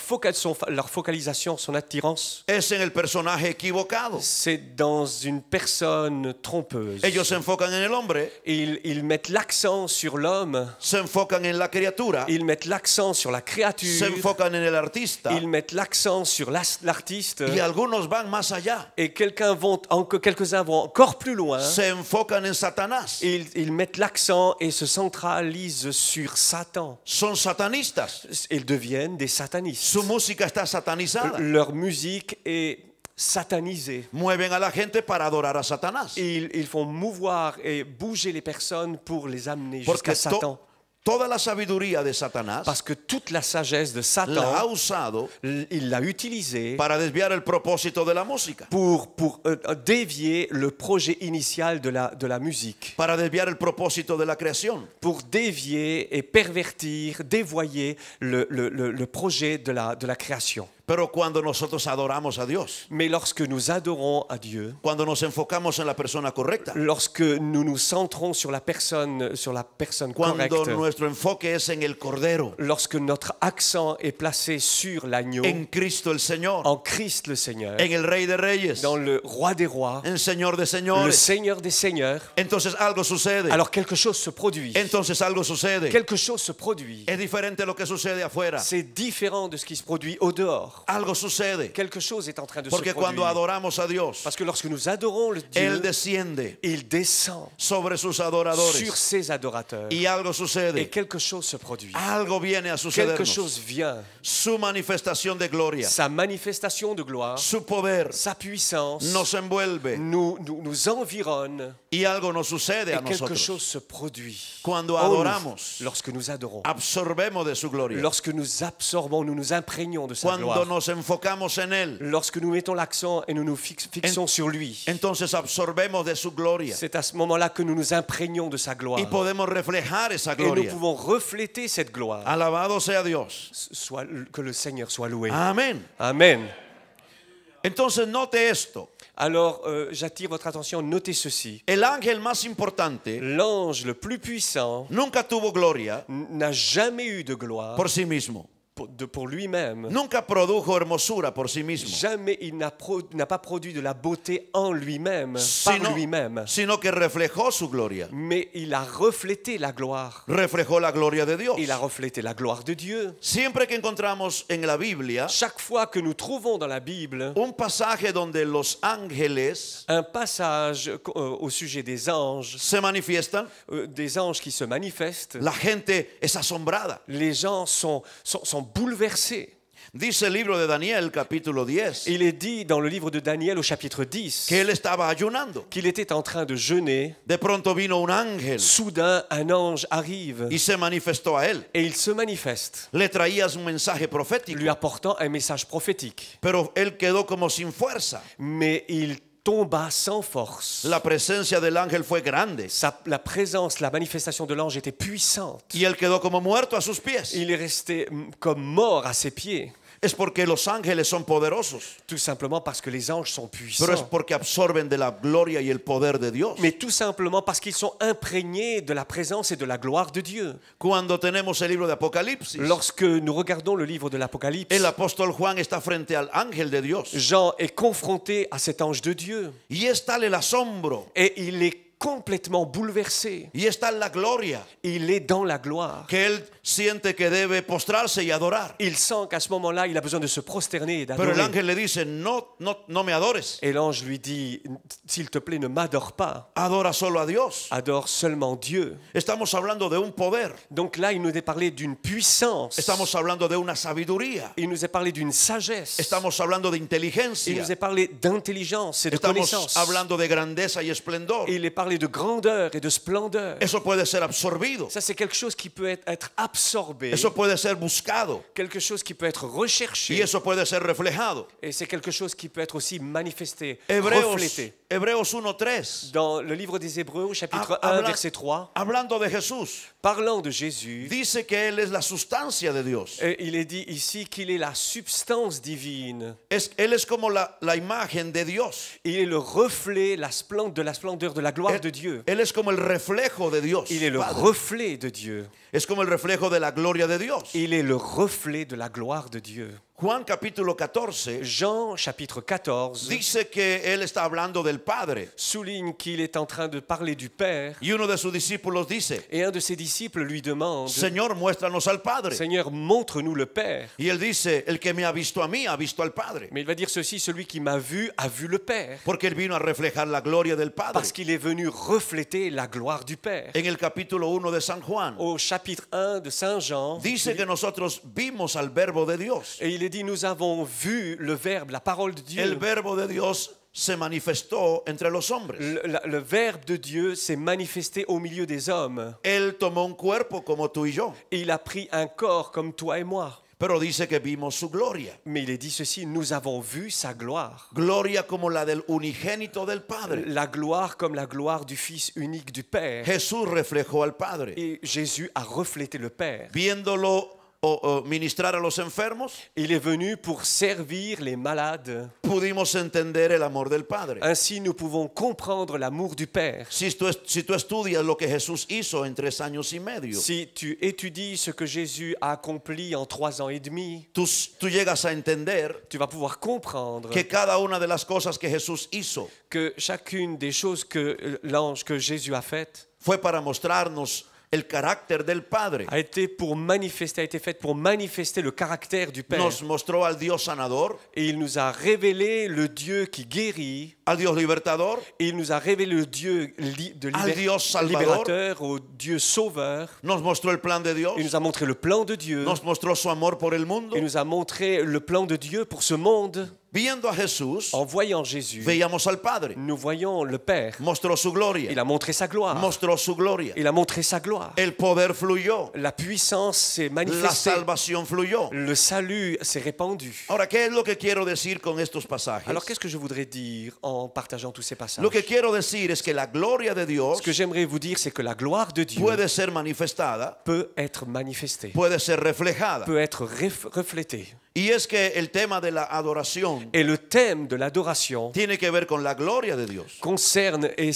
focalisation, son attirance, es en el personaje equivocado. c'est dans une personne trompeuse. Ellos se enfocan en el hombre, Ils mettent l'accent sur l'homme, se enfocan en la criatura, ils mettent l'accent sur la se créature, enfocan en el artista ils mettent l'accent sur l'artiste, y algunos van más allá, et quelques-uns vont encore plus loin. se enfocan en Satanás, Ils mettent l'accent et se centralisent sur Satan. son satanistas, Ils deviennent des satanistes. su música está satanizada, Leur musique est satanisée. mueven a la gente para adorar a Satanás, Ils font mouvoir et bouger les personnes pour les amener porque jusqu'à Satan. toda la sabiduría de Satanás Parce que toute la sagesse de la ha Satan, usado il l'a utilisée para desviar el propósito de la música, pour dévier le projet initial de la musique, para desviar el propósito de la creación. pour dévier et pervertir, dévoyer le projet de la création. Pero cuando nosotros adoramos a Dios, Mais lorsque nous adorons à Dieu, cuando nos enfocamos en la persona correcta, lorsque nous nous centrons sur la personne cuando correcte, nuestro enfoque es en el Cordero, lorsque notre accent est placé sur l'agneau, en Cristo el Señor, en Christ le Seigneur, en el Rey de Reyes, dans le Roi des Rois, en Señor de le Señores, Seigneur des Seigneurs, entonces algo sucede. alors quelque chose se produit. Entonces algo sucede. Quelque chose se produit. Es diferente a lo que sucede afuera. C'est différent de ce qui se produit au dehors. alors, algo sucede. quelque chose est en train de se Porque cuando produire. adoramos a Dios, Parce que lorsque nous adorons le Dieu, Él desciende il descend sobre sus sur adoradores ses adorateurs. y algo Et sucede. quelque chose se produit. Algo viene a Quelque sucedernos. chose vient. Su manifestación de gloria, Sa manifestation de gloire, su poder sa puissance nos envuelve nous environne y algo nos sucede et a quelque nosotros. chose se produit. Cuando en nous, adoramos, lorsque nous adorons, absorbemos de su gloria. lorsque nous absorbons, nous nous imprégnons de sa Cuando gloire. nos enfocamos en Él, Lorsque nous mettons l'accent et nous nous fixons sur lui, entonces absorbemos de su gloria c'est à ce moment-là que nous nous imprégnons de sa gloire. y podemos reflejar esa Et nous gloria. pouvons refléter cette gloire. Alabado sea Dios. Que le Seigneur soit loué. Amén. Amen. Entonces note esto. Alors, j'attire votre attention, notez ceci. El ángel más importante L'ange le plus puissant nunca tuvo gloria n'a jamais eu de gloire por sí mismo. pour lui-même. Nunca produjo hermosura por sí mismo. Jamais il n'a pas produit de la beauté en lui-même, par lui-même. Sino que reflejó su gloria. Mais il a reflété la gloire. Reflejó la gloria de Dios. Il a reflété la gloire de Dieu. Siempre que encontramos en la Biblia Chaque fois que nous trouvons dans la Bible un pasaje donde los ángeles un passage au sujet des anges qui se manifestent, la gente es asombrada. les gens sont bouleversés. Dice el libro de Daniel, capítulo 10, Il est dit dans le livre de Daniel au chapitre 10 que él estaba ayunando. qu'il était en train de jeûner. De pronto vino un ángel Soudain, un ange arrive y se manifestó a él. et il se manifeste, Le traías un mensaje profético, lui apportant un message prophétique. pero él quedó como sin fuerza. Mais il tomba sans force. La presencia del ángel fue grande La présence, la manifestation de l'ange était puissante. y él quedó como muerto a sus pies. Il est resté comme mort à ses pieds. Es porque los ángeles son poderosos, Tout simplement parce que les anges sont pero es puissants. porque absorben de la gloria y el poder de Dios. Mais tout simplement parce qu'ils sont imprégnés de la présence et de la gloire de Dieu. Cuando tenemos el libro de Apocalipsis, Lorsque nous regardons le livre de l'Apocalypse, el apóstol Juan está frente al ángel de Dios Jean est confronté à cet ange de Dieu y es tal el asombro et il est complètement bouleversé. y es tal la gloria Il est dans la gloire. que él siente que debe postrarse y adorar. Il sent qu'à ce moment-là, il a besoin de se prosterner et Pero el d'adorer. ángel le dice, no me adores, Et l'ange lui dit, s'il te plaît, ne m'adore pas. adora solo a Dios. Adore seulement Dieu. Estamos hablando de un poder, Donc là, il nous est parlé d'une puissance. estamos hablando de una sabiduría, Il nous est parlé d'une sagesse. estamos hablando de Il inteligencia, nous est parlé d'intelligence et de estamos connaissance. hablando de grandeza y esplendor. Il est parlé de grandeur et de splendeur. Eso puede ser absorbido, Ça, c'est quelque chose qui peut être absorbé, eso puede ser buscado quelque chose qui peut être y recherché, eso puede ser reflejado. et c'est quelque chose qui peut être aussi manifesté, Hebreos reflété. 1:3, Dans le livre des Hébreux, au chapitre Habla- 1, verset 3, hablando de Jesús, parlant de Jésus, dice que Él es la sustancia de Dios. il est dit ici qu'il est la substance divine. Él es como la imagen de Dios. Il est le reflet de la splendeur, de la gloire de Dieu. Él es como el reflejo de Dios. Il est le Padre. reflet de Dieu. Es como el reflejo de la gloria de Dios. Il est le reflet de la gloire de Dieu. Juan capítulo 14 Jean, chapitre 14, dice que Él está hablando del Padre. souligne qu'il est en train de parler du Père. Y uno de sus discípulos dice, Et un de ses disciples lui demande, Señor, muéstranos al Padre. Seigneur, montre-nous le Père. Y Él dice, el que me ha visto a mí, ha visto al Padre. Mais il va dire ceci, celui qui m'a vu a vu le Père. Porque Él vino a reflejar la gloria del Padre. Parce qu'il est venu refléter la gloire du Père. En el capítulo 1 de San Juan, Au chapitre 1 de Saint Jean, dice que nosotros vimos al verbo de Dios. et il est dit, nous avons vu le Verbe, la parole de El Dieu. verbo de Dios se manifestó entre los hombres. Le Verbe de Dieu s'est manifesté au milieu des hommes. Él tomó un cuerpo como tú y yo, Et il a pris un corps comme toi et moi. pero dice que vimos su gloria. Mais il est dit ceci, nous avons vu sa gloire. Gloria como la del unigénito del Padre. La gloire comme la gloire du Fils unique du Père. Jesús reflejó al Padre. Et Jésus a reflété le Père. Viéndolo ministrar a los enfermos, Il est venu pour servir les malades. pudimos entender el amor del Padre. Ainsi, nous pouvons comprendre l'amour du Père. Si tú estudias lo que Jesús hizo en 3 años y medio, Si tu étudies ce que Jésus a accompli en 3 ans et demi, tú llegas a entender tu vas pouvoir comprendre que cada una de las cosas que Jesús hizo que chacune des choses que Jésus a faites, fue para mostrarnos el carácter del Padre. a été faite pour manifester le caractère du Père. Nos mostró al Dios sanador, Et il nous a révélé le Dieu qui guérit. al Dios libertador, Et il nous a révélé le Dieu al Dios salvador. libérateur, au Dieu sauveur. Nos mostró el plan de Dios, Il nous a montré le plan de Dieu. nos mostró su amor por el mundo. Il nous a montré le plan de Dieu pour ce monde. Viendo a Jesús, En voyant Jésus, veíamos al Padre. nous voyons le Père. Mostró su Il gloria, a montré sa gloire. mostró su gloria. Il a montré sa gloire. El poder fluyó, La puissance s'est la manifestée. salvación fluyó. Le salut s'est répandu. Ahora, ¿qué es lo que quiero decir con estos pasajes? Alors qu'est-ce que je voudrais dire en partageant tous ces passages? Lo que quiero decir es que la gloria de Dios Ce que j'aimerais vous dire, c'est que la gloire de Dieu puede ser manifestada, peut être manifestée, puede ser reflejada. peut être reflétée. Y es que el tema de la adoración Et le thème de l'adoration tiene que ver con la gloria de Dios. concerne et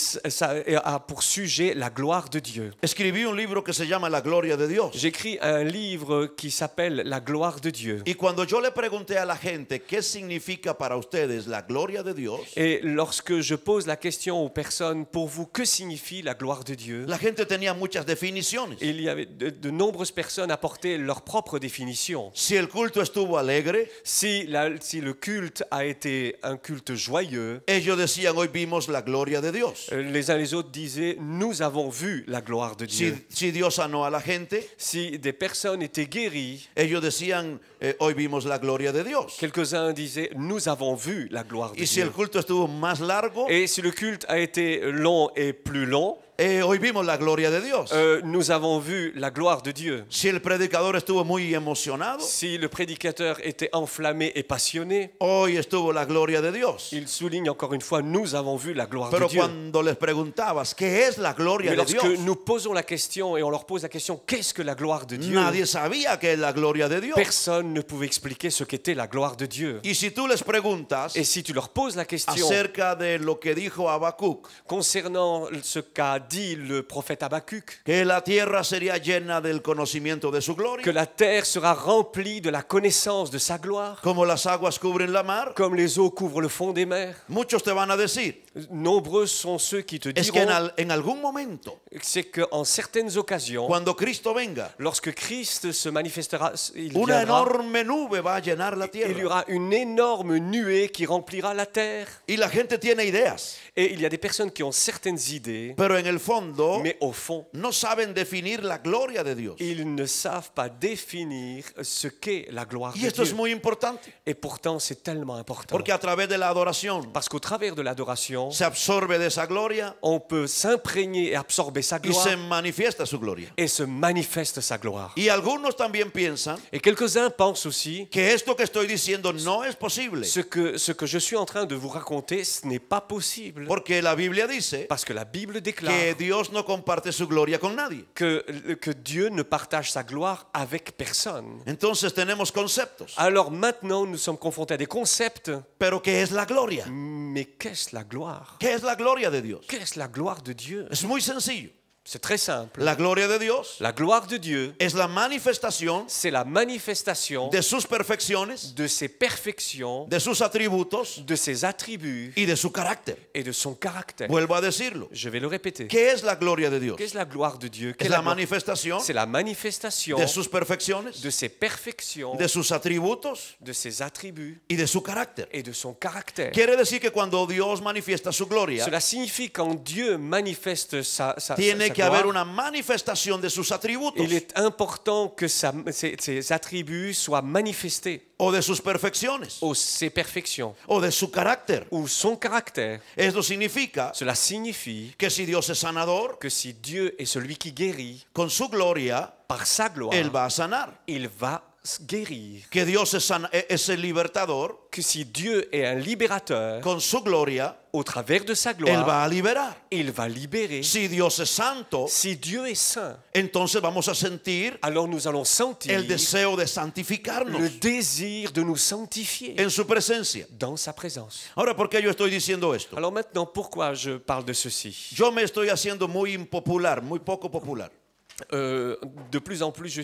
a pour sujet la gloire de Dieu. Escribí un libro que se llama La gloria de Dios. J'écris un livre qui s'appelle La gloire de Dieu. Y cuando yo le pregunté a la gente qué significa para ustedes la gloria de Dios, Et lorsque je pose la question aux personnes, pour vous, que signifie la gloire de Dieu? la gente tenía muchas definiciones. Il y avait de nombreuses personnes apportaient leur propre définition. Si el culto estuvo alegre, Si le culte a été un culte joyeux, ellos decían hoy vimos la gloria de Dios. les uns les autres disaient nous avons vu la gloire de Dieu. Si Dios sanó a la gente, Si des personnes étaient guéries, ellos decían hoy vimos la gloria de Dios. quelques-uns disaient nous avons vu la gloire de Y si el Dieu. culto estuvo más largo, Et si le culte a été long et plus long, hoy vimos la gloria de Dios. nous avons vu la gloire de Dieu. Si el predicador estuvo muy emocionado, Si le prédicateur était enflammé et passionné, hoy estuvo la gloria de Dios. il souligne encore une fois nous avons vu la gloire de Pero Dieu. cuando les preguntabas qué es la gloria Mais de lorsque Dios, nous posons la question et on leur pose la question qu'est-ce que la gloire de Dieu, nadie sabía qué es la gloria de Dios. personne ne pouvait expliquer ce qu'était la gloire de Dieu. Y si tú les preguntas Et si tu leur poses la question acerca de lo que dijo Habacuc, concernant ce qu'a dit le prophète Habacuc, que la tierra sería llena del conocimiento de su que gloria, la terre sera remplie de la connaissance de sa gloire, como las aguas cubren la mar, comme les eaux couvrent le fond des mers. muchos te van a decir, Nombreux sont ceux qui te es que diront en algún momento, c'est qu'en certaines occasions, cuando Cristo venga, lorsque Christ se manifestera, il una viendra, enorme nube va a llenar la il y tierra. aura une énorme nuée qui remplira la terre. Y la gente tiene ideas, Et il y a des personnes qui ont certaines idées, pero en el fondo mais au fond, no saben definir la gloria de Dios. ils ne savent pas définir ce qu'est la gloire Y de esto es Dieu. muy importante, Et pourtant, c'est tellement important. porque a través de la adoración Parce qu'au travers de l'adoration, se absorbe de esa gloria on peut s'imprégner et absorber sa y gloire se manifiesta su gloria. et se manifeste sa gloire. Y algunos también piensan Et quelques-uns pensent aussi que esto que estoy diciendo no es posible, ce que je suis en train de vous raconter, ce n'est pas possible. porque la Biblia dice Parce que la Bible déclare que Dios no comparte su gloria con nadie. que Dieu ne partage sa gloire avec personne. Entonces tenemos conceptos, Alors maintenant, nous sommes confrontés à des concepts. pero ¿qué es la gloria? Mais qu'est-ce la gloire? ¿Qué es la gloria de Dios? Qu'est-ce la gloire de Dieu? Es muy sencillo. C'est très simple. La gloria de Dios La gloire de Dieu, es la manifestación c'est la manifestation de sus perfecciones, de ses perfections, de sus atributos de ses attributs y de su carácter. et de son caractère. Vuelvo a decirlo. Je vais le répéter. ¿Qué es la gloria de Dios? Qu'est-ce la gloire de Dieu? Es Qu'est-ce la la gloire? manifestación C'est la manifestation de sus perfecciones, de ses perfections, de sus atributos de ses attributs y de su carácter. et de son caractère. Quiere decir que cuando Dios manifiesta su gloria, Cela signifie quand Dieu manifeste sa tiene que gloire, haber una manifestación de sus atributos il est important que ses attributs soient manifestés, o de sus perfecciones ou ses perfections, o de su carácter. ou son caractère. Esto significa Cela signifie que si Dios es sanador, que si Dieu est celui qui guérit, con su gloria, par sa gloire, Él va a sanar. il va guérir. Que Dios es el libertador, Que si Dieu est un libérateur, con su gloria, au travers de sa Él gloire, va a liberar. il va libérer. Si Dios es santo, Si Dieu est saint, entonces vamos a sentir alors nous allons sentir el deseo de le santificarnos désir de nous sanctifier en su presencia. dans sa présence. Ahora, ¿por qué yo estoy diciendo esto? Alors maintenant, pourquoi je parle de ceci? Yo me estoy haciendo muy impopular, muy poco popular. De plus en plus, je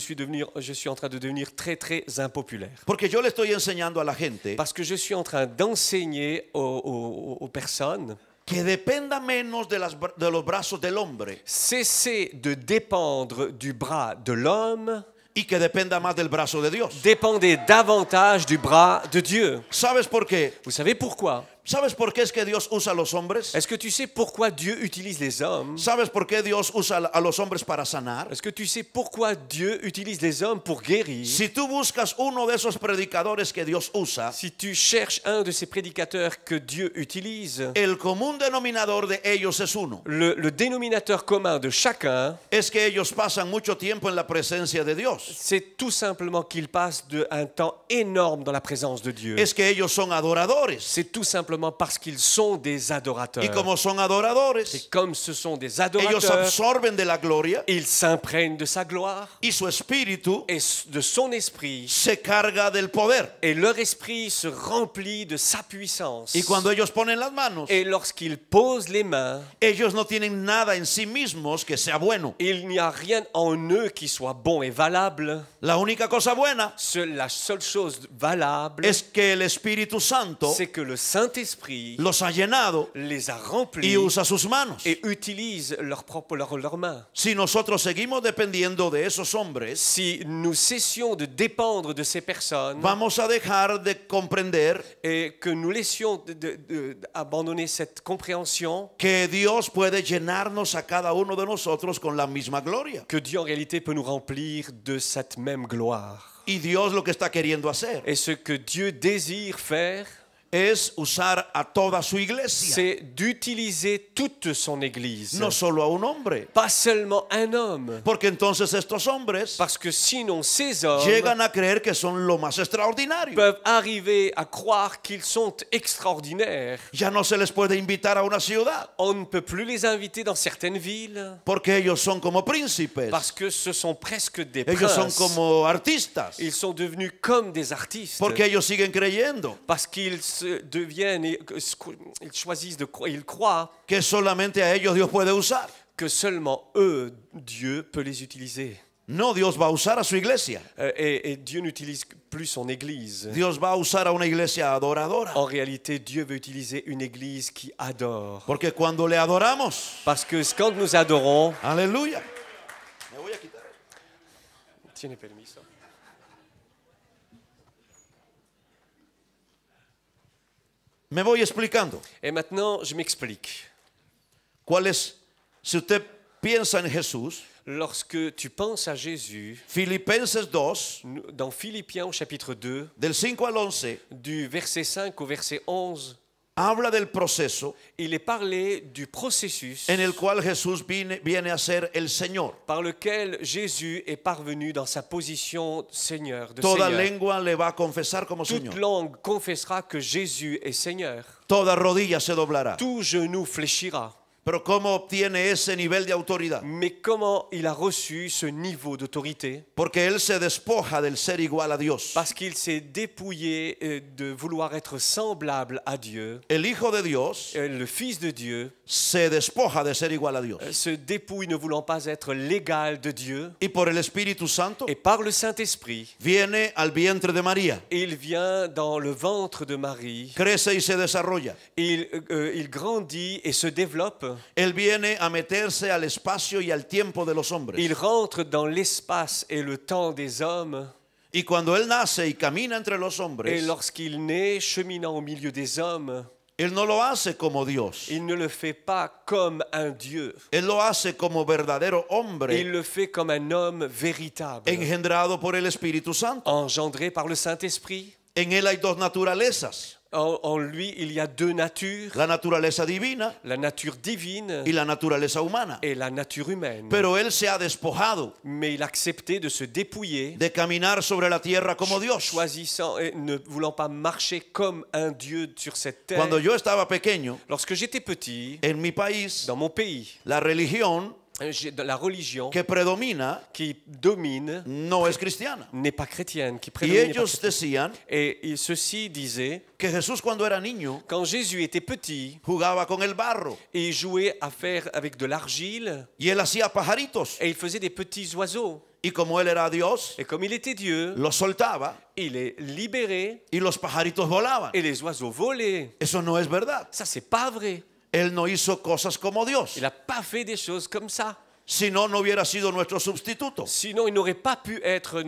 suis en train de devenir très très impopulaire. Porque yo le estoy enseñando a la gente Parce que je suis en train d'enseigner aux personnes que dependa menos de los brazos del hombre Cessez de dépendre du bras de l'homme, y que dependa más del brazo de Dios. dépendez davantage du bras de Dieu. ¿Sabes por qué? Vous savez pourquoi? ¿Sabes por qué es que Dios usa a los hombres? Est-ce que tu sais pourquoi Dieu utilise les hommes? ¿Sabes por qué Dios usa a los hombres para sanar? Est-ce que tu sais pourquoi Dieu utilise les hommes pour guérir? Si tú buscas uno de esos predicadores que Dios usa, Si tu cherches un de ces prédicateurs que Dieu utilise, el común denominador de ellos es uno. le dénominateur commun de chacun, Es que ellos pasan mucho tiempo en la presencia de Dios. c'est tout simplement qu'ils passent un temps énorme dans la présence de Dieu. Es que ellos son adoradores. C'est tout simplement parce qu'ils sont des adorateurs. Y como son Et adoradores, comme ce sont des ellos adorateurs, absorben de la gloria ils s'imprègnent de sa gloire y su espíritu et de son esprit. se carga del poder. Et leur esprit se remplit de sa puissance. Y cuando ellos ponen las manos, Et lorsqu'ils posent les mains, ellos no tienen nada en sí mismos que sea bueno. il n'y a rien en eux qui soit bon et valable. La única cosa buena La seule chose valable, es que el Espíritu Santo c'est que le Saint-Esprit los ha llenado les a remplis y usa sus manos. et utilise leurs mains. Si nosotros seguimos dependiendo de esos hombres, Si nous cessions de dépendre de ces personnes vamos a dejar de comprender et que nous laissions abandonner cette compréhension que Dios puede llenarnos a cada uno de nosotros con la misma gloria. que Dieu en réalité peut nous remplir de cette même gloire. Y Dios lo que está queriendo hacer Et ce que Dieu désire faire, es usar a toda su iglesia, c'est d'utiliser toute son Église. no solo a un hombre, Pas seulement un homme. porque entonces estos hombres Parce que sinon, ces hommes llegan a creer que son lo más extraordinario. peuvent arriver à croire qu'ils sont extraordinaires. Ya no se les puede invitar a una ciudad, On ne peut plus les inviter dans certaines villes porque ellos son como príncipes, parce que ce sont presque des ellos son princes. como artistas, Ils sont devenus comme des artistes. porque ellos siguen creyendo Parce qu'ils deviennent, ils choisissent de croire, ils croient que solamente a ellos Dios puede usar. que seulement eux, Dieu peut les utiliser. No, Dios va a usar a su iglesia. Et Dieu n'utilise plus son Église. Dios va a usar a una iglesia adoradora. En réalité, Dieu veut utiliser une Église qui adore. Porque cuando le adoramos, Parce que quand nous adorons, aleluya. Me voy a quitar. tiene permiso. Me voy explicando. Et maintenant, je m'explique. ¿Cuál es? Si usted piensa en Jesús, Lorsque tu penses à Jésus, Filipenses 2, dans Philippiens au chapitre 2, del 5 al 11, du verset 5 au verset 11, habla del proceso il est parlé du processus en el cual Jesús viene a ser el Señor. par lequel Jésus est parvenu dans sa position Seigneur, de Toda Seigneur. lengua le va a confesar como Toute Señor. langue confessera que Jésus est Seigneur. Toda rodilla se doblará. Tout genou fléchira. Pero ¿cómo obtiene ese nivel de autoridad? Mais comment il a reçu ce niveau d'autorité? Porque Él se despoja del ser igual a Dios. Parce qu'il s'est dépouillé de vouloir être semblable à Dieu. El Hijo de Dios Le Fils de Dieu se despoja de ser igual a Dios. se dépouille ne voulant pas être l'égal de Dieu. Y por el Espíritu Santo Et par le Saint-Esprit, viene al vientre de María. il vient dans le ventre de Marie. Crece y se desarrolla. Il grandit et se développe. Él viene a meterse al espacio y al tiempo de los hombres. Il rentre dans l'espace et le temps des hommes. Y cuando Él nace y camina entre los Et hombres, lorsqu'il naît, cheminant au milieu des hommes, Él no lo hace como Dios. il ne le fait pas comme un Dieu. Él lo hace como verdadero Il hombre le fait comme un homme véritable, engendrado por el Espíritu Santo. engendré par le Saint-Esprit. En Él hay dos naturalezas. En lui, il y a deux natures, La naturaleza divina la nature divine y la naturaleza humana. et la nature humaine. Pero Él se ha despojado Mais il a accepté de se dépouiller, de caminar sobre la tierra como Dios. choisissant et ne voulant pas marcher comme un Dieu sur cette terre. Cuando yo estaba pequeño, Lorsque j'étais petit, en mi país, dans mon pays, la religión la religion que predomina qui domine no es cristiana. n'est pas chrétienne, qui Y prédomine n'est pas ellos chrétienne. decían Et ceux-ci disaient, que Jesús cuando era niño quand Jésus était petit, jugaba con el barro et il jouait à faire avec de l'argile, y él hacía pajaritos. et il faisait des petits oiseaux. Y como él era Dios, Et comme il était Dieu, los soltaba il les libérait, y los pajaritos volaban. et les oiseaux volaient. Eso no es verdad. Ça, c'est pas vrai. Él no hizo cosas como Dios. Il n'a pas fait des choses comme ça. Si no, no hubiera sido nuestro sustituto. Sinon, il n'aurait pas pu être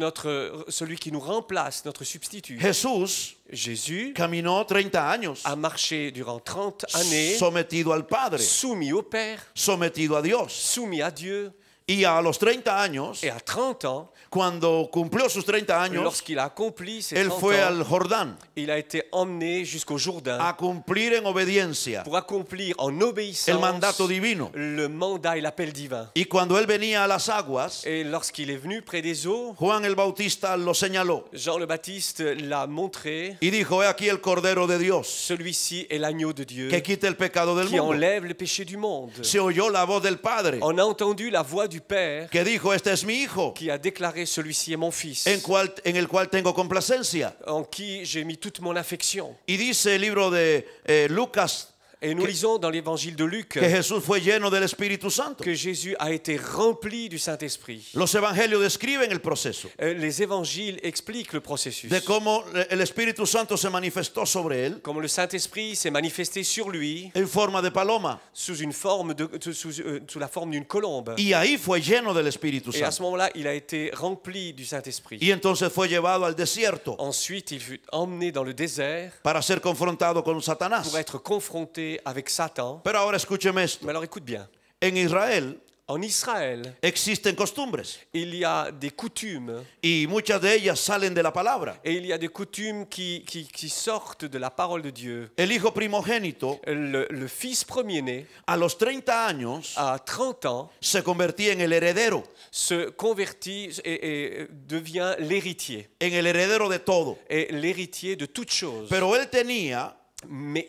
celui qui nous remplace, notre substitut. Jesús Jésus caminó 30 años a marché durant 30 années, sometido al Padre, soumis au Père, sometido a Dios. soumis à Dieu. Y a los 30 años, Et à 30 ans, cuando cumplió sus 30 años, lorsqu'il a accompli ses él 30 fue ans, al Jordán il a été emmené jusqu'au Jourdain a cumplir en obediencia pour accomplir en el obéissance mandato divino. le mandat et l'appel divin. Y cuando él venía a las aguas, Et lorsqu'il est venu près des eaux, Juan el Bautista lo señaló Jean le Baptiste l'a montré. y dijo: he aquí el Cordero de Dios Celui-ci est l'agneau de Dieu que quita el pecado del qui mundo. enlève le péché du monde. Se oyó la voz del Padre On a entendu la voix du Père que dijo: este es mi hijo, qui a déclaré celui-ci est mon fils, en el cual tengo complacencia. en qui j'ai mis toute mon affection. Y dice el libro de Lucas Et nous lisons dans l'évangile de Luc que Jesús fue lleno del Espíritu Santo. que Jésus a été rempli du Saint-Esprit. Los evangelios describen el proceso Les évangiles expliquent le processus. de cómo el Espíritu Santo se manifestó sobre él Comment le Saint-Esprit s'est manifesté sur lui en forma de paloma. sous une forme sous la forme d'une colombe. Y ahí fue lleno del Espíritu Et à ce Santo. moment-là, il a été rempli du Saint-Esprit. Y entonces fue llevado al desierto Ensuite, il fut emmené dans le désert para ser confrontado con Satanás. pour être confronté avec Satan. Pero ahora escúcheme esto. Mais alors écoute bien, En Israel en Israël, existen costumbres il y a des coutumes, y muchas de ellas salen de la palabra. et il y a des coutumes qui sortent de la parole de Dieu. El hijo primogénito Le fils premier-né, a los 30 años à 30 ans, se convertía en el heredero, se convertit et devient l'héritier, en el heredero de todo. et l'héritier de toutes choses. Pero él tenía Mais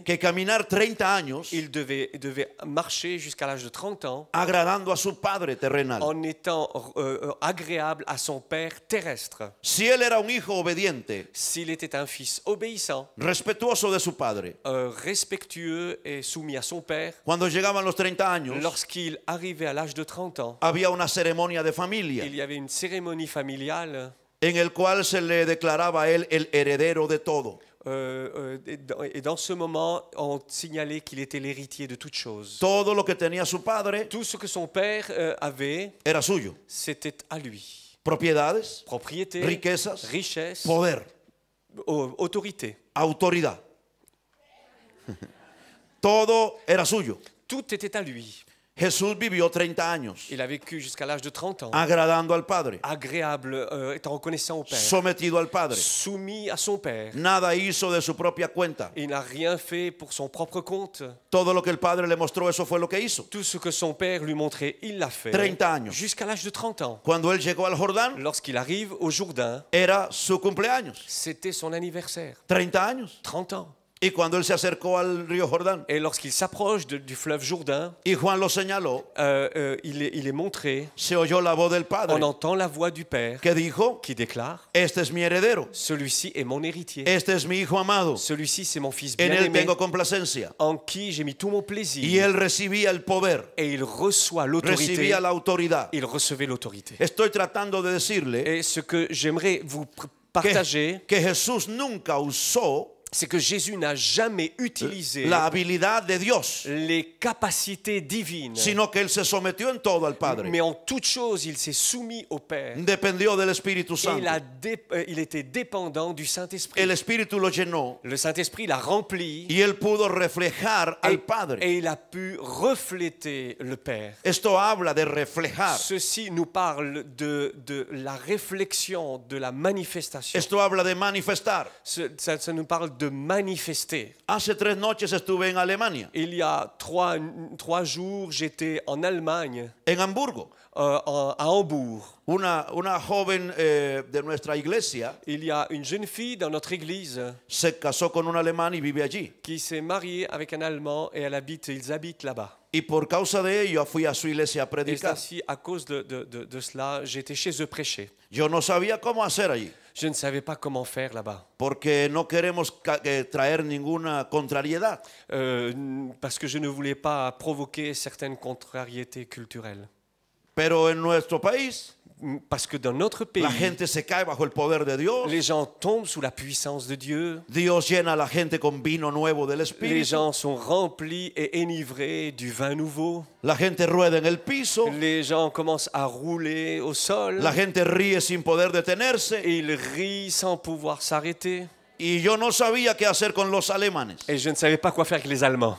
que caminar 30 años il devait marcher jusqu'à l'âge de 30 ans agradando a su padre terrenal. en étant agréable à son père terrestre. Si él era un hijo obediente, S'il était un fils obéissant, respetuoso de su padre, respectueux et soumis à son père, cuando llegaban los 30 años, lorsqu'il arrivait à l'âge de 30 ans, había una ceremonia de familia il y avait une cérémonie familiale en el cual se le declaraba a él el heredero de todo. et dans ce moment, on signalait qu'il était l'héritier de toutes choses. Todo lo que tenía su padre Tout ce que son père avait, era suyo. c'était à lui. Propiedades, Propriété, riquezas, richesse, poder, autorité. autoridad. Todo era suyo. Tout était à lui. Jesús vivió 30 años Il a vécu jusqu'à l'âge de 30 ans, agradando al Padre, agréable, étant reconnaissant au Père, sometido al Padre. soumis à son Père. Nada hizo de su propia cuenta. Il n'a rien fait pour son propre compte. Todo lo que el Padre le mostró, eso fue lo que hizo. Tout ce que son Père lui montrait, il l'a fait. 30 años. Jusqu'à l'âge de 30 ans. Cuando él llegó al Jordán, Lorsqu'il arrive au Jourdain, era su cumpleaños. c'était son anniversaire. 30 años. 30 ans. Y cuando él se acercó al río Jordán Et lorsqu'il s'approche du fleuve Jourdain, y Juan lo señaló, il est montré, se oyó la voz del Padre on entend la voix du Père que dijo: qui déclare, este es mi heredero, celui-ci est mon héritier. este es mi hijo amado, Celui-ci, c'est mon fils en él bien-aimé, tengo complacencia. en qui j'ai mis tout mon plaisir. Y él recibía el poder, Et il reçoit l'autorité. recibía la autoridad. Il recevait l'autorité. Estoy tratando de decirle Et ce que j'aimerais vous partager, que Jesús nunca usó c'est que Jésus n'a jamais utilisé la habilidad de Dios, les capacités divines, sino que él se sometió en todo al Padre. mais en toute chose, il s'est soumis au Père. Dependió del Espíritu Et Santo. il était dépendant du Saint-Esprit. El Espíritu lo llenó Le Saint-Esprit l'a rempli y él pudo reflejar al Padre. et il a pu refléter le Père. Esto habla de reflejar. Ceci nous parle de la réflexion, de la manifestation. Esto habla de manifestar. Ça nous parle de manifester. Hace 3 noches estuve en Alemania, Il y a trois jours, j'étais en Allemagne, en Hamburgo. à Hambourg. Una joven de nuestra iglesia Il y a une jeune fille dans notre église se casó con un alemán y vive allí. qui s'est mariée avec un Allemand et ils habitent là-bas. Y por causa de ello fui a su iglesia a Et c'est predicar. ainsi, à cause de cela, j'étais chez eux prêcher. Yo no sabía cómo hacer allí, Je ne savais pas comment faire là-bas. porque no queremos traer ninguna contrariedad. Parce que je ne voulais pas provoquer certaines contrariétés culturelles. Pero en nuestro país Parce que dans notre pays, La gente se cae bajo el poder de Dios. les gens tombent sous la puissance de Dieu. Dios llena a la gente con vino nuevo del Les Espíritu. gens sont remplis et enivrés du vin nouveau. La gente rueda en el piso. Les gens commencent à rouler au sol. La gente ríe sin poder detenerse. Et ils rient sans pouvoir s'arrêter. Y yo no sabía qué hacer con los alemanes. Et je ne savais pas quoi faire avec les Allemands.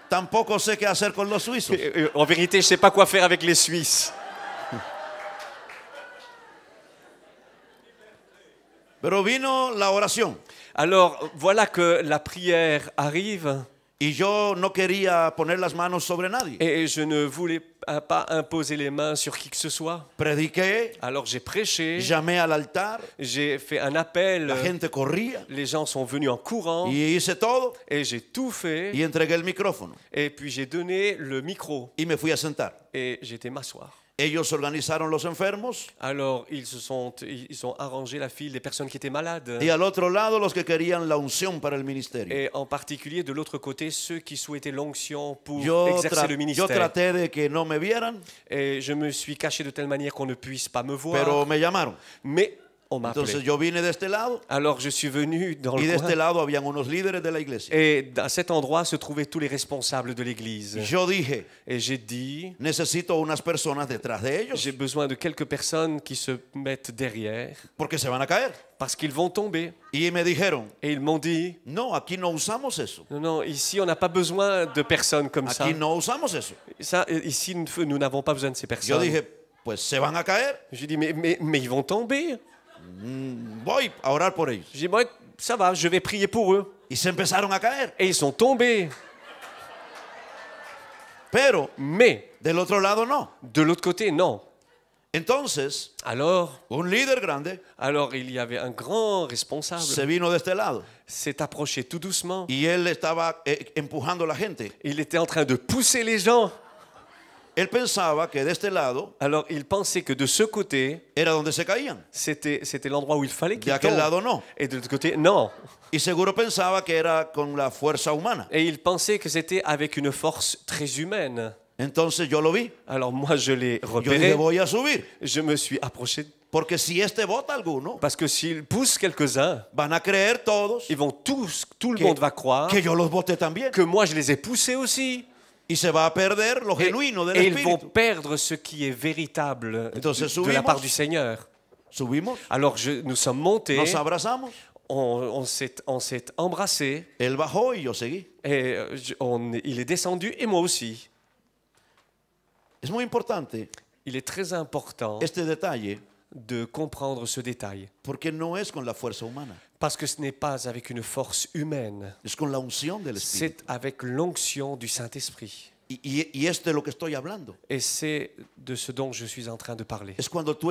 Tampoco sé qué hacer con los suizos. En vérité, je ne sais pas quoi faire avec les Suisses. Pero vino la oración. Alors, voilà que la prière arrive. Y yo no quería poner las manos sobre nadie. Et je ne voulais pas imposer les mains sur qui que ce soit. Prediqué, Alors j'ai prêché, llamé al altar, j'ai fait un appel, la gente corría les gens sont venus en courant y hice todo et j'ai tout fait. y entregué el micrófono Et puis j'ai donné le micro y me fui a sentar. et j'ai été m'asseoir. Ellos organizaron los enfermos Alors ils ont arrangé la file des personnes qui étaient malades. y al otro lado los que querían la unción para el ministerio. Et en particulier de l'autre côté, ceux qui souhaitaient l'onction pour Yo, exercer le yo ministère. traté de que no me vieran, Et je me suis caché de telle manière qu'on ne puisse pas me voir. pero me llamaron. Mais on m'a Entonces appelé. yo vine de este lado Alors je suis venu dans y le de coin. este lado habían unos líderes de la iglesia. Et à cet endroit se trouvaient tous les responsables de l'église. Yo dije, Et j'ai dit, necesito unas personas detrás de ellos j'ai besoin de quelques personnes qui se mettent derrière porque se van a caer. parce qu'ils vont tomber. Y me dijeron, Et ils m'ont dit, no, aquí no usamos eso. non, non, ici on n'a pas besoin de personnes comme ça. Aquí no usamos eso. Ici nous n'avons pas besoin de ces Yo personnes. dije, pues se van a caer. J'ai dit, mais ils vont tomber. Voy a orar por ellos. J'ai dit, bon, ça va, je vais prier pour eux. Y se empezaron a caer. Et ils sont tombés. Pero Mais del otro lado no. de l'autre côté, non. Entonces, Alors, un líder grande il y avait un grand responsable. se vino de este lado. S'est approché tout doucement. Y él estaba empujando a la gente. Il était en train de pousser les gens. Él pensaba que de este lado Alors, il pensait que de ce côté, era donde se caían. c'était l'endroit où il fallait De qu'ils aquel tombent. lado no. Et de l'autre côté, non. Y seguro pensaba que era con la fuerza humana. Et il pensait que c'était avec une force très humaine. Entonces yo lo vi. Alors, moi, je l'ai Yo dije, repéré. voy a subir. Je me suis approché. Porque si este bota alguno, Parce que s'il pousse quelques-uns, van a creer todos ils vont tout le monde va croire que yo los boté también. que moi, je les ai poussés aussi. Y se va a perder lo genuino del Et ils vont Espíritu. perdre ce qui est véritable Entonces, de la subimos. part du Seigneur. Subimos, Alors, nous sommes montés, nos abrazamos. on s'est embrassés, Él bajó y yo seguí. et il est descendu, et moi aussi. Es muy importante Il est très important este detalle de comprendre ce détail, porque no es con la fuerza humana, parce que ce n'est pas avec une force humaine, es con la unción del Espíritu. c'est avec l'onction du Saint-Esprit. Y esto es lo que estoy hablando. Et c'est de ce dont je suis en train de parler. Es cuando tú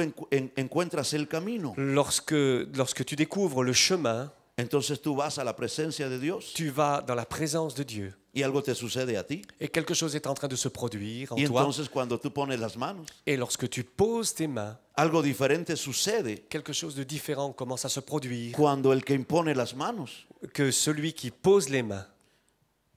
encuentras el camino, Lorsque tu découvres le chemin, entonces tú vas a la presencia de Dios tu vas dans la présence de Dieu. y algo te sucede a ti. Et quelque chose est en train de se produire en Y toi. entonces cuando tú pones las manos, Et lorsque tu poses tes mains, algo diferente sucede quelque chose de différent commence à se produire. cuando el que impone las manos Que celui qui pose les mains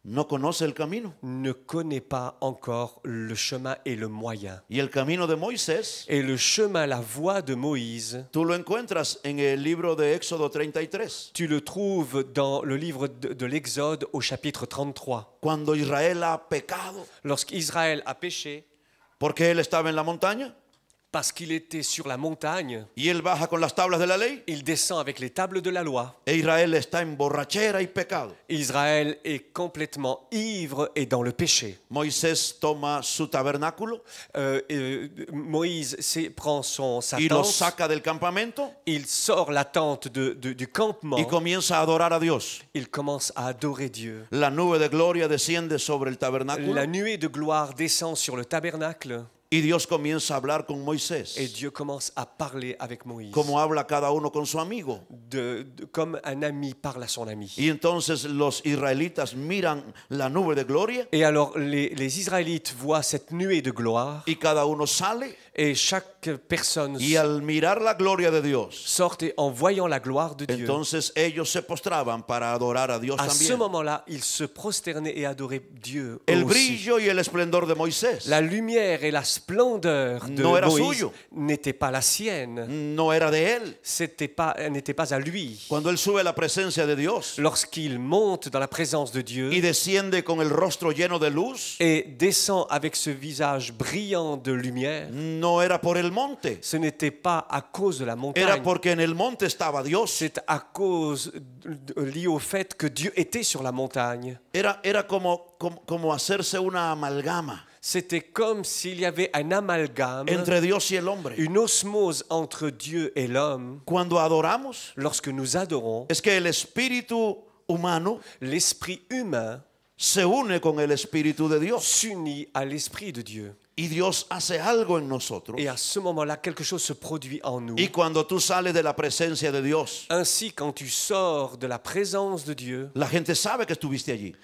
no conoce el camino. ne connaît pas encore le chemin et le moyen. Y el camino de Moisés, Et le chemin, la voie de Moïse, tú lo encuentras en el libro de Éxodo 33. tu le trouves dans le livre de l'Exode au chapitre 33. Cuando Israel ha pecado, Lorsqu'Israël a péché, porque él estaba en la montaña parce qu'il était sur la montagne, y él baja con las tablas de la ley, il descend avec les tables de la loi. e Israel está en borrachera y pecado. Israël est complètement ivre et dans le péché. Moisés toma su tabernáculo Moïse prend sa y lo tente, saca del campamento il sort la tente du campement, y comienza a adorar a Dios. il commence à adorer Dieu. La nube de gloria desciende sobre el tabernáculo La nuée de gloire descend sur le tabernacle y Dios comienza a hablar con Moisés, et Dieu commence à parler avec Moïse, como habla cada uno con su amigo. comme un ami parle à son ami. Y entonces los israelitas miran la nube de gloria Et alors les Israélites voient cette nuée de gloire y cada uno sale Et chaque personne Y al mirar la gloria de Dios, sortait en voyant la gloire de Dieu. entonces ellos se postraban para adorar a Dios À ce también. moment-là, ils se prosternaient et adoraient Dieu eux El aussi. brillo y el esplendor de Moisés La lumière et la splendeur de No era Moïse suyo. n'étaient pas la sienne. no era de él. Elle n'était pas à lui. Cuando él sube a la presencia de Dios Lorsqu'il monte dans la présence de Dieu y desciende con el rostro lleno de luz, et descend avec ce visage brillant de lumière, no era por el monte, ce n'était pas à cause de la era montagne. porque en el monte estaba Dios. C'est à cause lié au fait que Dieu était sur la montagne. Era como hacerse una amalgama C'était comme s'il y avait un amalgame, entre Dios y el hombre. une osmose entre Dieu et l'homme. Cuando adoramos, Lorsque nous adorons, es que el espíritu humano l'esprit humain se une con el espíritu de Dios s'unit à l'esprit de Dieu. y Dios hace algo en nosotros. Et à ce moment-là, quelque chose se produit en nous. Y cuando tú sales de la presencia de Dios, Ainsi, quand tu sors de la présence de Dieu, la gente sabe que estuviste allí.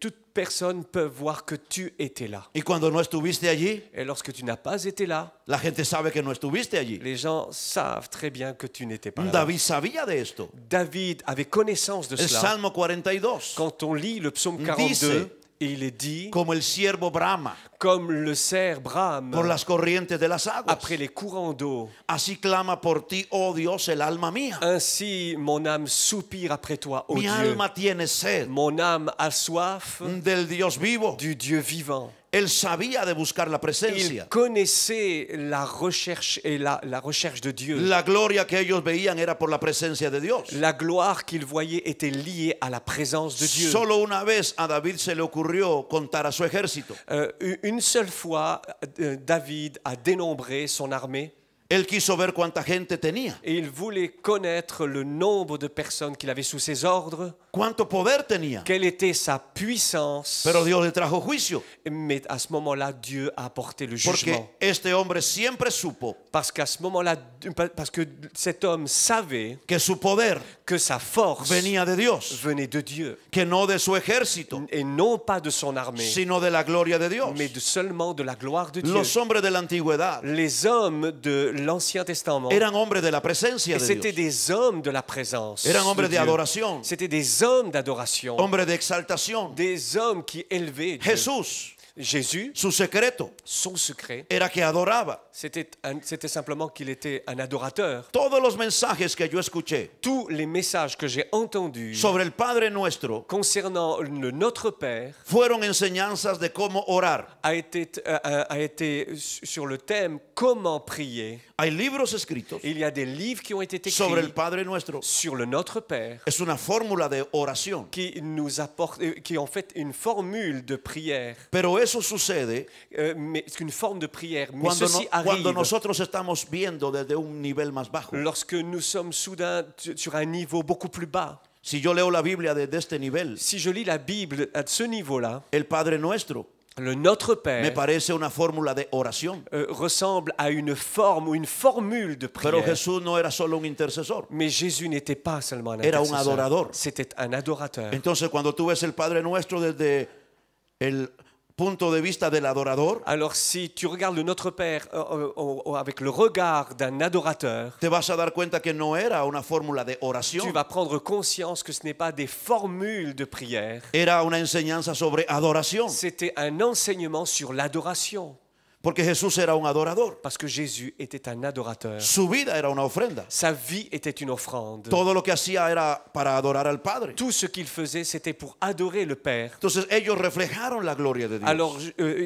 toute personne peut voir que tu étais là. Y cuando no estuviste allí, Et lorsque tu n'as pas été là, la gente sabe que no estuviste allí. les gens savent très bien que tu n'étais pas là. David sabía de esto. David avait connaissance de El cela. Salmo 42, Quand on lit le psaume Dice, 42, il est dit, como el ciervo brama comme le cerf brame por las corrientes de las aguas. après les courants d'eau, Así clama por ti, oh Dios, el alma mía. ainsi mon âme soupire après toi, ô Mi Dieu. alma tiene sed Mon âme a soif del Dios vivo. du Dieu vivant. Él sabía de buscar la Il presencia. connaissait la recherche et la recherche de Dieu. La gloria que ellos veían era por la presencia de Dios. La gloire qu'il voyait était liée à la présence de Dieu. Solo una vez a David se le ocurrió contar a su ejército. Une seule fois, David a dénombré son armée Él quiso ver cuánta gente tenía, et il voulait connaître le nombre de personnes qu'il avait sous ses ordres, cuánto poder tenía. quelle était sa puissance. Pero Dios le trajo juicio, Mais à ce moment-là, Dieu a apporté le jugement. porque este hombre siempre supo Parce qu'à ce moment-là, parce que cet homme savait que su poder que sa force venía de Dios, venait de Dieu que no de su ejército, et non pas de son armée, sino de la gloria de Dios. mais seulement de la gloire de Dieu. Los hombres de la antigüedad Les hommes de l'Ancien Testament, eran hombres de la presencia et de c'était Dios, des hommes de la présence. eran hombres de de Dieu. adoración, C'était des hommes d'adoration, hombres de exaltación. des hommes qui élevaient Dieu. Jesús, Jésus, su secreto son secret, era que adoraba. c'était simplement qu'il était un adorateur. Todos los mensajes que yo escuché Tous les messages que j'ai entendus sobre el Padre Nuestro concernant le Notre Père fueron enseñanzas de cómo orar. a été sur le thème comment prier. Hay libros escritos Il y a des livres qui ont été écrits sobre el Padre Nuestro. sur le Notre Père Es una fórmula de oración. qui nous apporte, qui est en fait une formule de prière, Pero eso sucede mais c'est une forme de prière. Mais cuando, ceci cuando arrive nosotros estamos viendo desde un nivel más bajo. lorsque nous sommes soudain sur un niveau beaucoup plus bas. Si yo leo la Biblia desde este nivel, Si je lis la Bible à ce niveau-là, el Padre Nuestro le Notre me Père parece una fórmula de oración. ressemble à une forme ou une formule de Pero prière. Jesús no era solo un intercesor. Mais Jésus n'était pas seulement un Era un intercesseur. adorador. C'était un adorateur. Entonces, cuando tú ves el Padre Nuestro desde el punto de vista del adorador, Alors si tu regardes le Notre Père avec le regard d'un adorateur, te vas a dar cuenta que no era una fórmula de tu oración. vas prendre conscience que ce n'est pas des formules de prière, Era una enseñanza sobre adoración. c'était un enseignement sur l'adoration. Porque Jesús era un adorador. Parce que Jésus était un adorateur. Su vida era una ofrenda. Sa vie était une offrande. Todo lo que hacía era para adorar al Padre. Tout ce qu'il faisait, c'était pour adorer le Père. Entonces ellos reflejaron la gloria de Dios. Alors,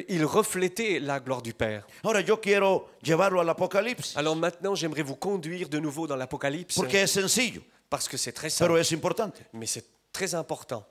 il reflétait la gloire du Père. Ahora yo quiero llevarlo al Apocalipsis. Alors maintenant, j'aimerais vous conduire de nouveau dans l'Apocalypse, Porque es sencillo, parce que c'est très pero simple, es importante. mais c'est très important.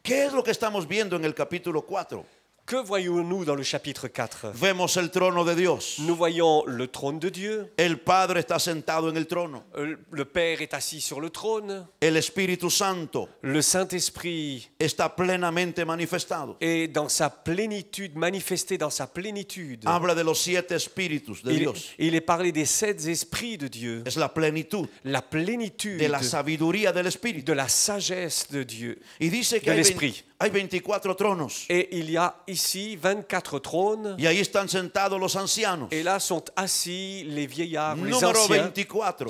¿Qué es lo que estamos viendo en el capítulo 4? Que voyons-nous dans le chapitre 4? Vemos el trono de Dios. Nous voyons le trône de Dieu. El Padre está sentado en el trono. Le Père est assis sur le trône. El Espíritu Santo Le Saint-Esprit está plenamente manifestado. est dans sa plénitude, manifesté dans sa plénitude. Habla de los 7 espíritus de Dios. Il est parlé des 7 esprits de Dieu. Es la plenitud La plénitude de la sabiduría del Espíritu. de la sagesse de Dieu. Y dice que de hay l'esprit. hay 24 tronos. Et il y a ici 24 trônes. Y ahí están sentados los ancianos. Et là sont assis les vieillards, les Número anciens. 24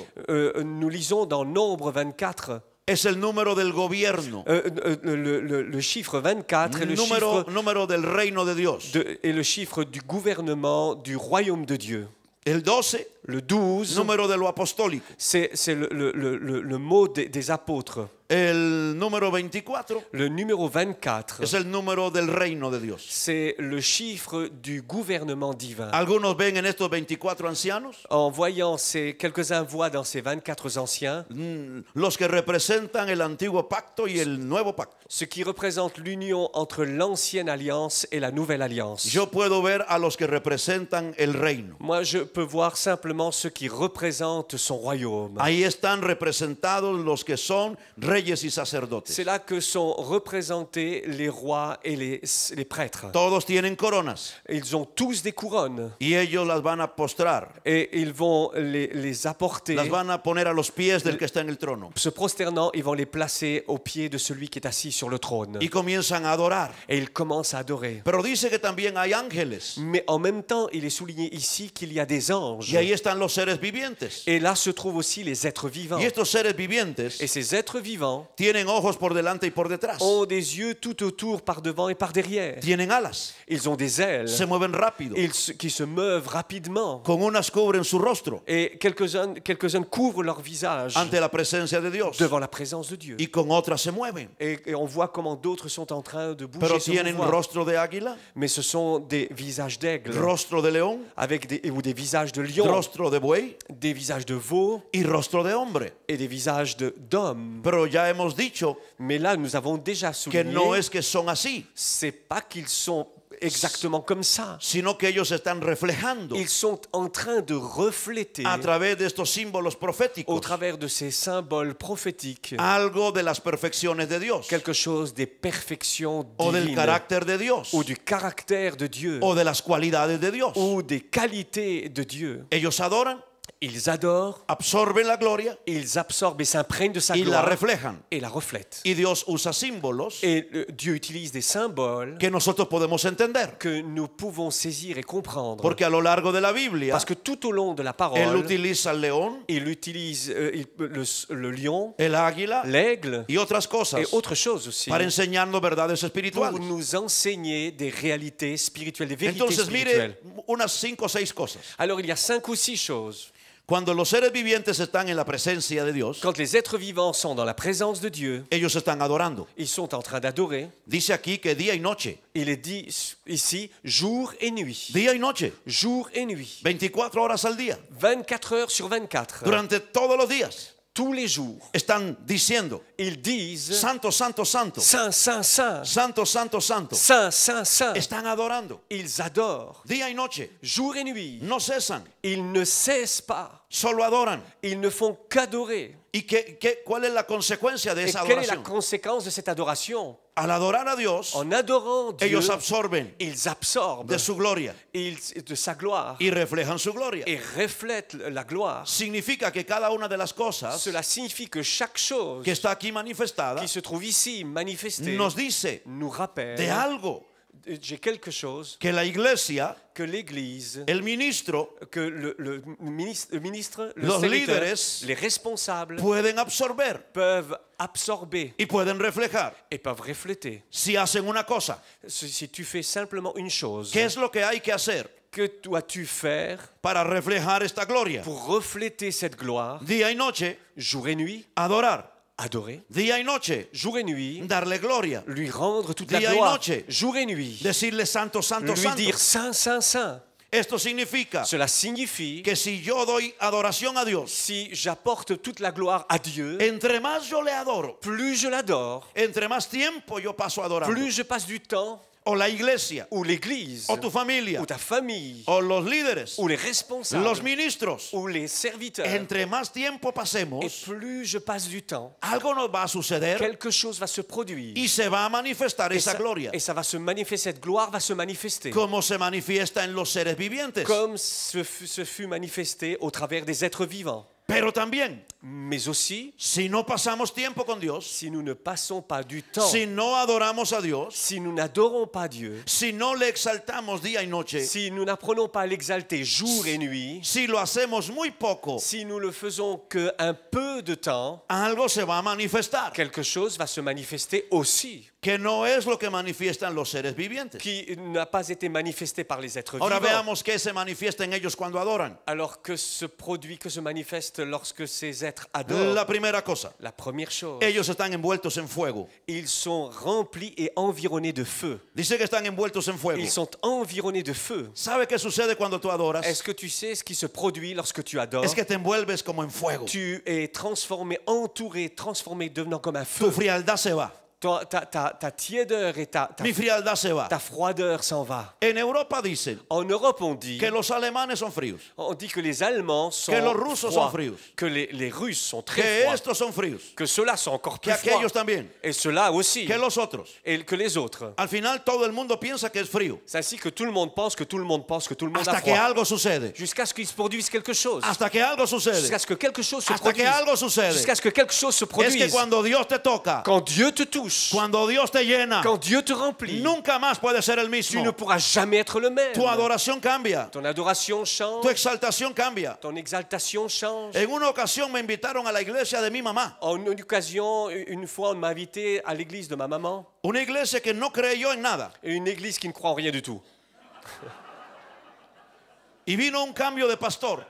Nous lisons dans Nombre 24. es el número del gobierno. Le chiffre 24 est le chiffre Número del reino de Dios. est le chiffre du gouvernement du royaume de Dieu. El 12, Le 12, número de lo apostólico. c'est le mot des apôtres. El número 24 Le numéro 24, es el número del reino de Dios. c'est le chiffre du gouvernement divin. Algunos ven en estos 24 ancianos En voyant quelques-uns voient dans ces 24 anciens los que representan el antiguo pacto y el nuevo pacto. ce qui représente l'union entre l'ancienne alliance et la nouvelle alliance. Yo puedo ver a los que representan el reino. Moi, je peux voir simplement ceux qui représentent son royaume. Ahí están representados los que son reyes y sacerdotes. C'est là que sont représentés les rois et les prêtres. Todos tienen coronas Ils ont tous des couronnes y ellos las van a postrar, et ils vont les apporter. las van a poner a los pies del que está en el trono Se prosternant, ils vont les placer aux pieds de celui qui est assis sur le trône. y comienzan a adorar. Et ils commencent à adorer. Pero dice que también hay ángeles Mais en même temps, il est souligné ici qu'il y a des anges. y ahí están los seres vivientes. Et là se trouvent aussi les êtres vivants. Y estos seres vivientes Et ces êtres vivants tienen ojos por delante y por detrás. ont des yeux tout autour, par devant et par derrière. Tienen alas, Ils ont des ailes se mueven rápido, qui se meuvent rapidement. con unas cubren su rostro Et quelques-uns couvrent leur visage ante la presencia de Dios devant la présence de Dieu. y con otras se mueven. Et on voit comment d'autres sont en train de bouger, Pero se tienen mouvoir. rostro de águila, Mais ce sont des visages d'aigle, rostro de león, ou des visages de lion, rostro de buey des visages de veau y rostro de hombre. et des visages d'hommes. Pero ya hemos dicho Mais là, nous avons déjà que souligné, no es que son así, c'est pas qu'ils sont exactement comme ça. sino que ellos están reflejando Ils sont en train de refléter, a través de estos símbolos au proféticos travers de ces symboles prophétiques, algo de las perfecciones de Dios quelque chose des perfections o del divines, carácter de Dios ou du caractère de Dieu, o de las cualidades de Dios. ou des qualités de Dieu. Ellos adoran, Ils adorent, absorben la gloria ils absorbent et s'imprègnent de sa y la gloire reflejan. et la reflètent. Y Dios usa símbolos Et Dieu utilise des symboles que nosotros podemos entender. que nous pouvons saisir et comprendre. Porque a lo largo de la Biblia, Parce que tout au long de la Él parole, utiliza el león, il utilise le lion, el águila l'aigle y otras cosas et autre chose aussi para enseñarnos verdades pour espirituales. nous enseigner des réalités spirituelles, des vérités Entonces, spirituelles. mire unas 5 o 6 cosas. Alors il y a 5 ou 6 choses. Cuando los seres vivientes están en la presencia de Dios, Quand les êtres vivants sont dans la présence de Dieu, ellos están adorando. ils sont en train d'adorer. Dice aquí que día y noche, Il est dit ici jour et nuit. día y noche, Jour et nuit. 24 horas al día, 24 heures sur 24. durante todos los días, Tous les jours. están diciendo, Ils disent Santo, Santo, Santo, Saint, Saint, Saint. Santo, Santo, Santo. Saint, Saint, Saint. Están adorando Ils adorent. día y noche, Jour et nuit. no cesan, Ils ne cessent pas. solo adoran. Ils ne font qu'adorer. ¿Y cuál es la consecuencia de Et esa quelle est la adoración? conséquence de cette adoration? Al adorar a Dios, En adorant Dieu, ellos absorben ils absorbent de su gloria de sa gloire y reflejan su gloria. et reflètent la gloire. Significa que cada una de las cosas Cela signifie que chaque chose que está aquí manifestada qui se trouve ici manifestée nos dice nous rappelle de algo j'ai quelque chose que la iglesia, que l'Église, el ministro, que le ministre, le los serviteur, líderes les responsables pueden absorber peuvent absorber y pueden reflejar. et peuvent refléter. Si hacen una cosa, Si tu fais simplement une chose, ¿qué es lo que hay que hacer que dois-tu faire para reflejar esta gloria? pour refléter cette gloire Día y noche, jour et nuit? adorar. Adorer. Día y noche, Jour et nuit, darle gloria. lui rendre toute la Día y gloire. noche. Jour et nuit, Decirle santo, santo, lui santo. dire Saint, Saint, Saint. Esto significa Cela signifie que si yo doy adoración a Dios, si j'apporte toute la gloire à Dieu, entre más yo le adoro, plus je l'adore, entre más tiempo yo paso adorando, plus je passe du temps, o la iglesia, ou l'Église, o tu familia, ou ta famille, o los líderes, ou les responsables, los ministros, ou les serviteurs, entre más tiempo et pasemos, plus je passe du temps, algo nos va a suceder quelque chose va se produire. y se va a manifestar esa gloria, Et ça va se manifester, cette gloire va se manifester. como se manifiesta en los seres vivientes. Comme ce fut manifesté au travers des êtres vivants. Pero también mais aussi si no pasamos tiempo con Dios, si nous ne passons pas du temps, si no adoramos a Dios, si nous n'adorons pas Dieu, si no le exaltamos día y noche, si nous n'apprenons pas à l'exalter jour et nuit, si lo hacemos muy poco, si nous le faisons qu'un peu de temps, algo se va a manifestar, quelque chose va se manifester aussi, que no es lo que manifiestan los seres vivientes. qui n'a pas été manifesté par les êtres Ahora vivants. veamos qué se manifiesta en ellos cuando adoran. Alors que se produit, que se manifeste lorsque ces êtres adorent. La primera cosa, La première chose, ellos están envueltos en fuego. ils sont remplis et environnés de feu. Dice que están envueltos en fuego. Ils sont environnés de feu. ¿Sabe qué sucede cuando tú adoras? Est-ce que tu sais ce qui se produit lorsque tu adores? Es que te envuelves como en fuego. Tu es transformé, entouré, transformé, devenant comme un Tu feu. frialdad se va. Ta tiédeur et Mi frialdad se va. ta froideur s'en va. En Europa dicen En Europe, on dit que los alemanes son fríos, que les Allemands sont que los rusos froids, son fríos, que les Russes sont très que froids, estos son fríos, que ceux-là sont encore que plus froids, aquellos también, et ceux-là aussi, que los otros. et que les autres. Al final todo el mundo piensa que es frío, C'est ainsi que tout le monde pense que tout le monde pense que tout le monde a hasta que froid. algo sucede, Jusqu'à ce qu'il se produise quelque chose. hasta que algo sucede, Jusqu'à ce que quelque chose se hasta que produise. algo sucede. Jusqu'à ce que quelque chose se Es que produise. cuando Dios te toca, Quand Dieu te touche, cuando Dios te llena, quand Dieu te remplit, nunca más puede ser el tu mismo. ne pourras jamais être le même. Tu adoración cambia, Ton adoration change, tu exaltación cambia. ton exaltation change. En una ocasión me invitaron a la iglesia de mi mamá, En une occasion, une fois, on m'a invité à l'église de ma maman, una iglesia que no creyó en nada, une église qui ne croit en rien du tout. y vino un cambio de pastor.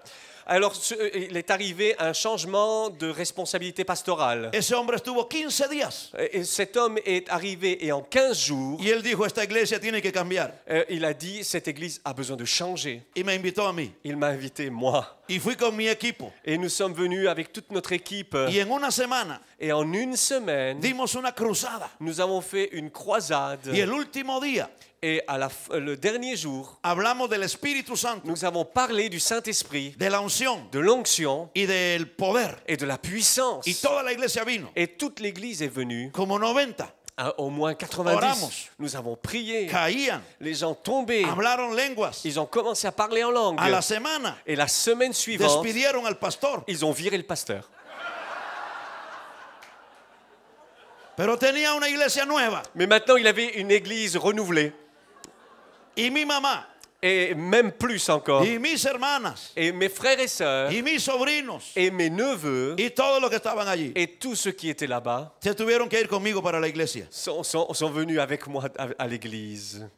Alors, il est arrivé un changement de responsabilité pastorale. Ese hombre estuvo 15 días Et cet homme est arrivé et en 15 jours, y él dijo, esta iglesia tiene que cambiar, il a dit, cette église a besoin de changer. y me invitó a mí. Il m'a invité, moi. Y fui con mi equipo, Et nous sommes venus avec toute notre équipe. y en una semana Et en une semaine, dimos una cruzada. nous avons fait une croisade. Y el último día Et le dernier jour, hablamos del Espíritu Santo, nous avons parlé du Saint-Esprit, de la unción de l'onction y del poder. et de la puissance. Y toda la iglesia vino, Et toute l'église est venue, como 90. au moins 90. Oramos. Nous avons prié. Caían, Les gens tombaient. hablaron lenguas. Ils ont commencé à parler en langue. A la semana Et la semaine suivante, despidieron al pastor, ils ont viré le pasteur. pero tenía una iglesia nueva. Mais maintenant, il avait une église renouvelée. Y mi mamá, Et même plus encore. y mis hermanas, Et mes frères et sœurs, y mis sobrinos, et mes neveux, y todos los que estaban allí, et tous ceux qui étaient là-bas, se tuvieron que ir conmigo para la iglesia. sont venus avec moi à l'église.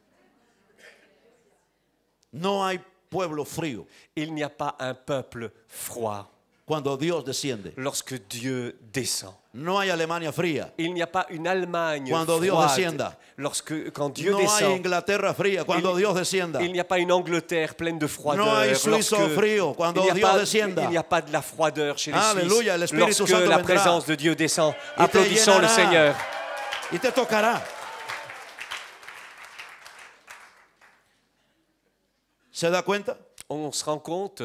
No hay pueblo frío Il n'y a pas un peuple froid cuando Dios desciende. lorsque Dieu descend. No hay Alemania fría Il n'y a pas une Allemagne cuando Dios froide descienda. quand Dieu No hay descend. Inglaterra fría cuando Dios descienda. Il n'y a pas une Angleterre pleine de froideur. No hay suizo frío cuando il n'y a Dios pas- descienda. il n'y a pas de la froideur chez les Alléluia, Suisses. l'Espíritu Lorsque Santo la vendrá. présence de Dieu descend, te applaudissons le llenará. Seigneur. Y te tocará. ¿Se da cuenta? On se rend compte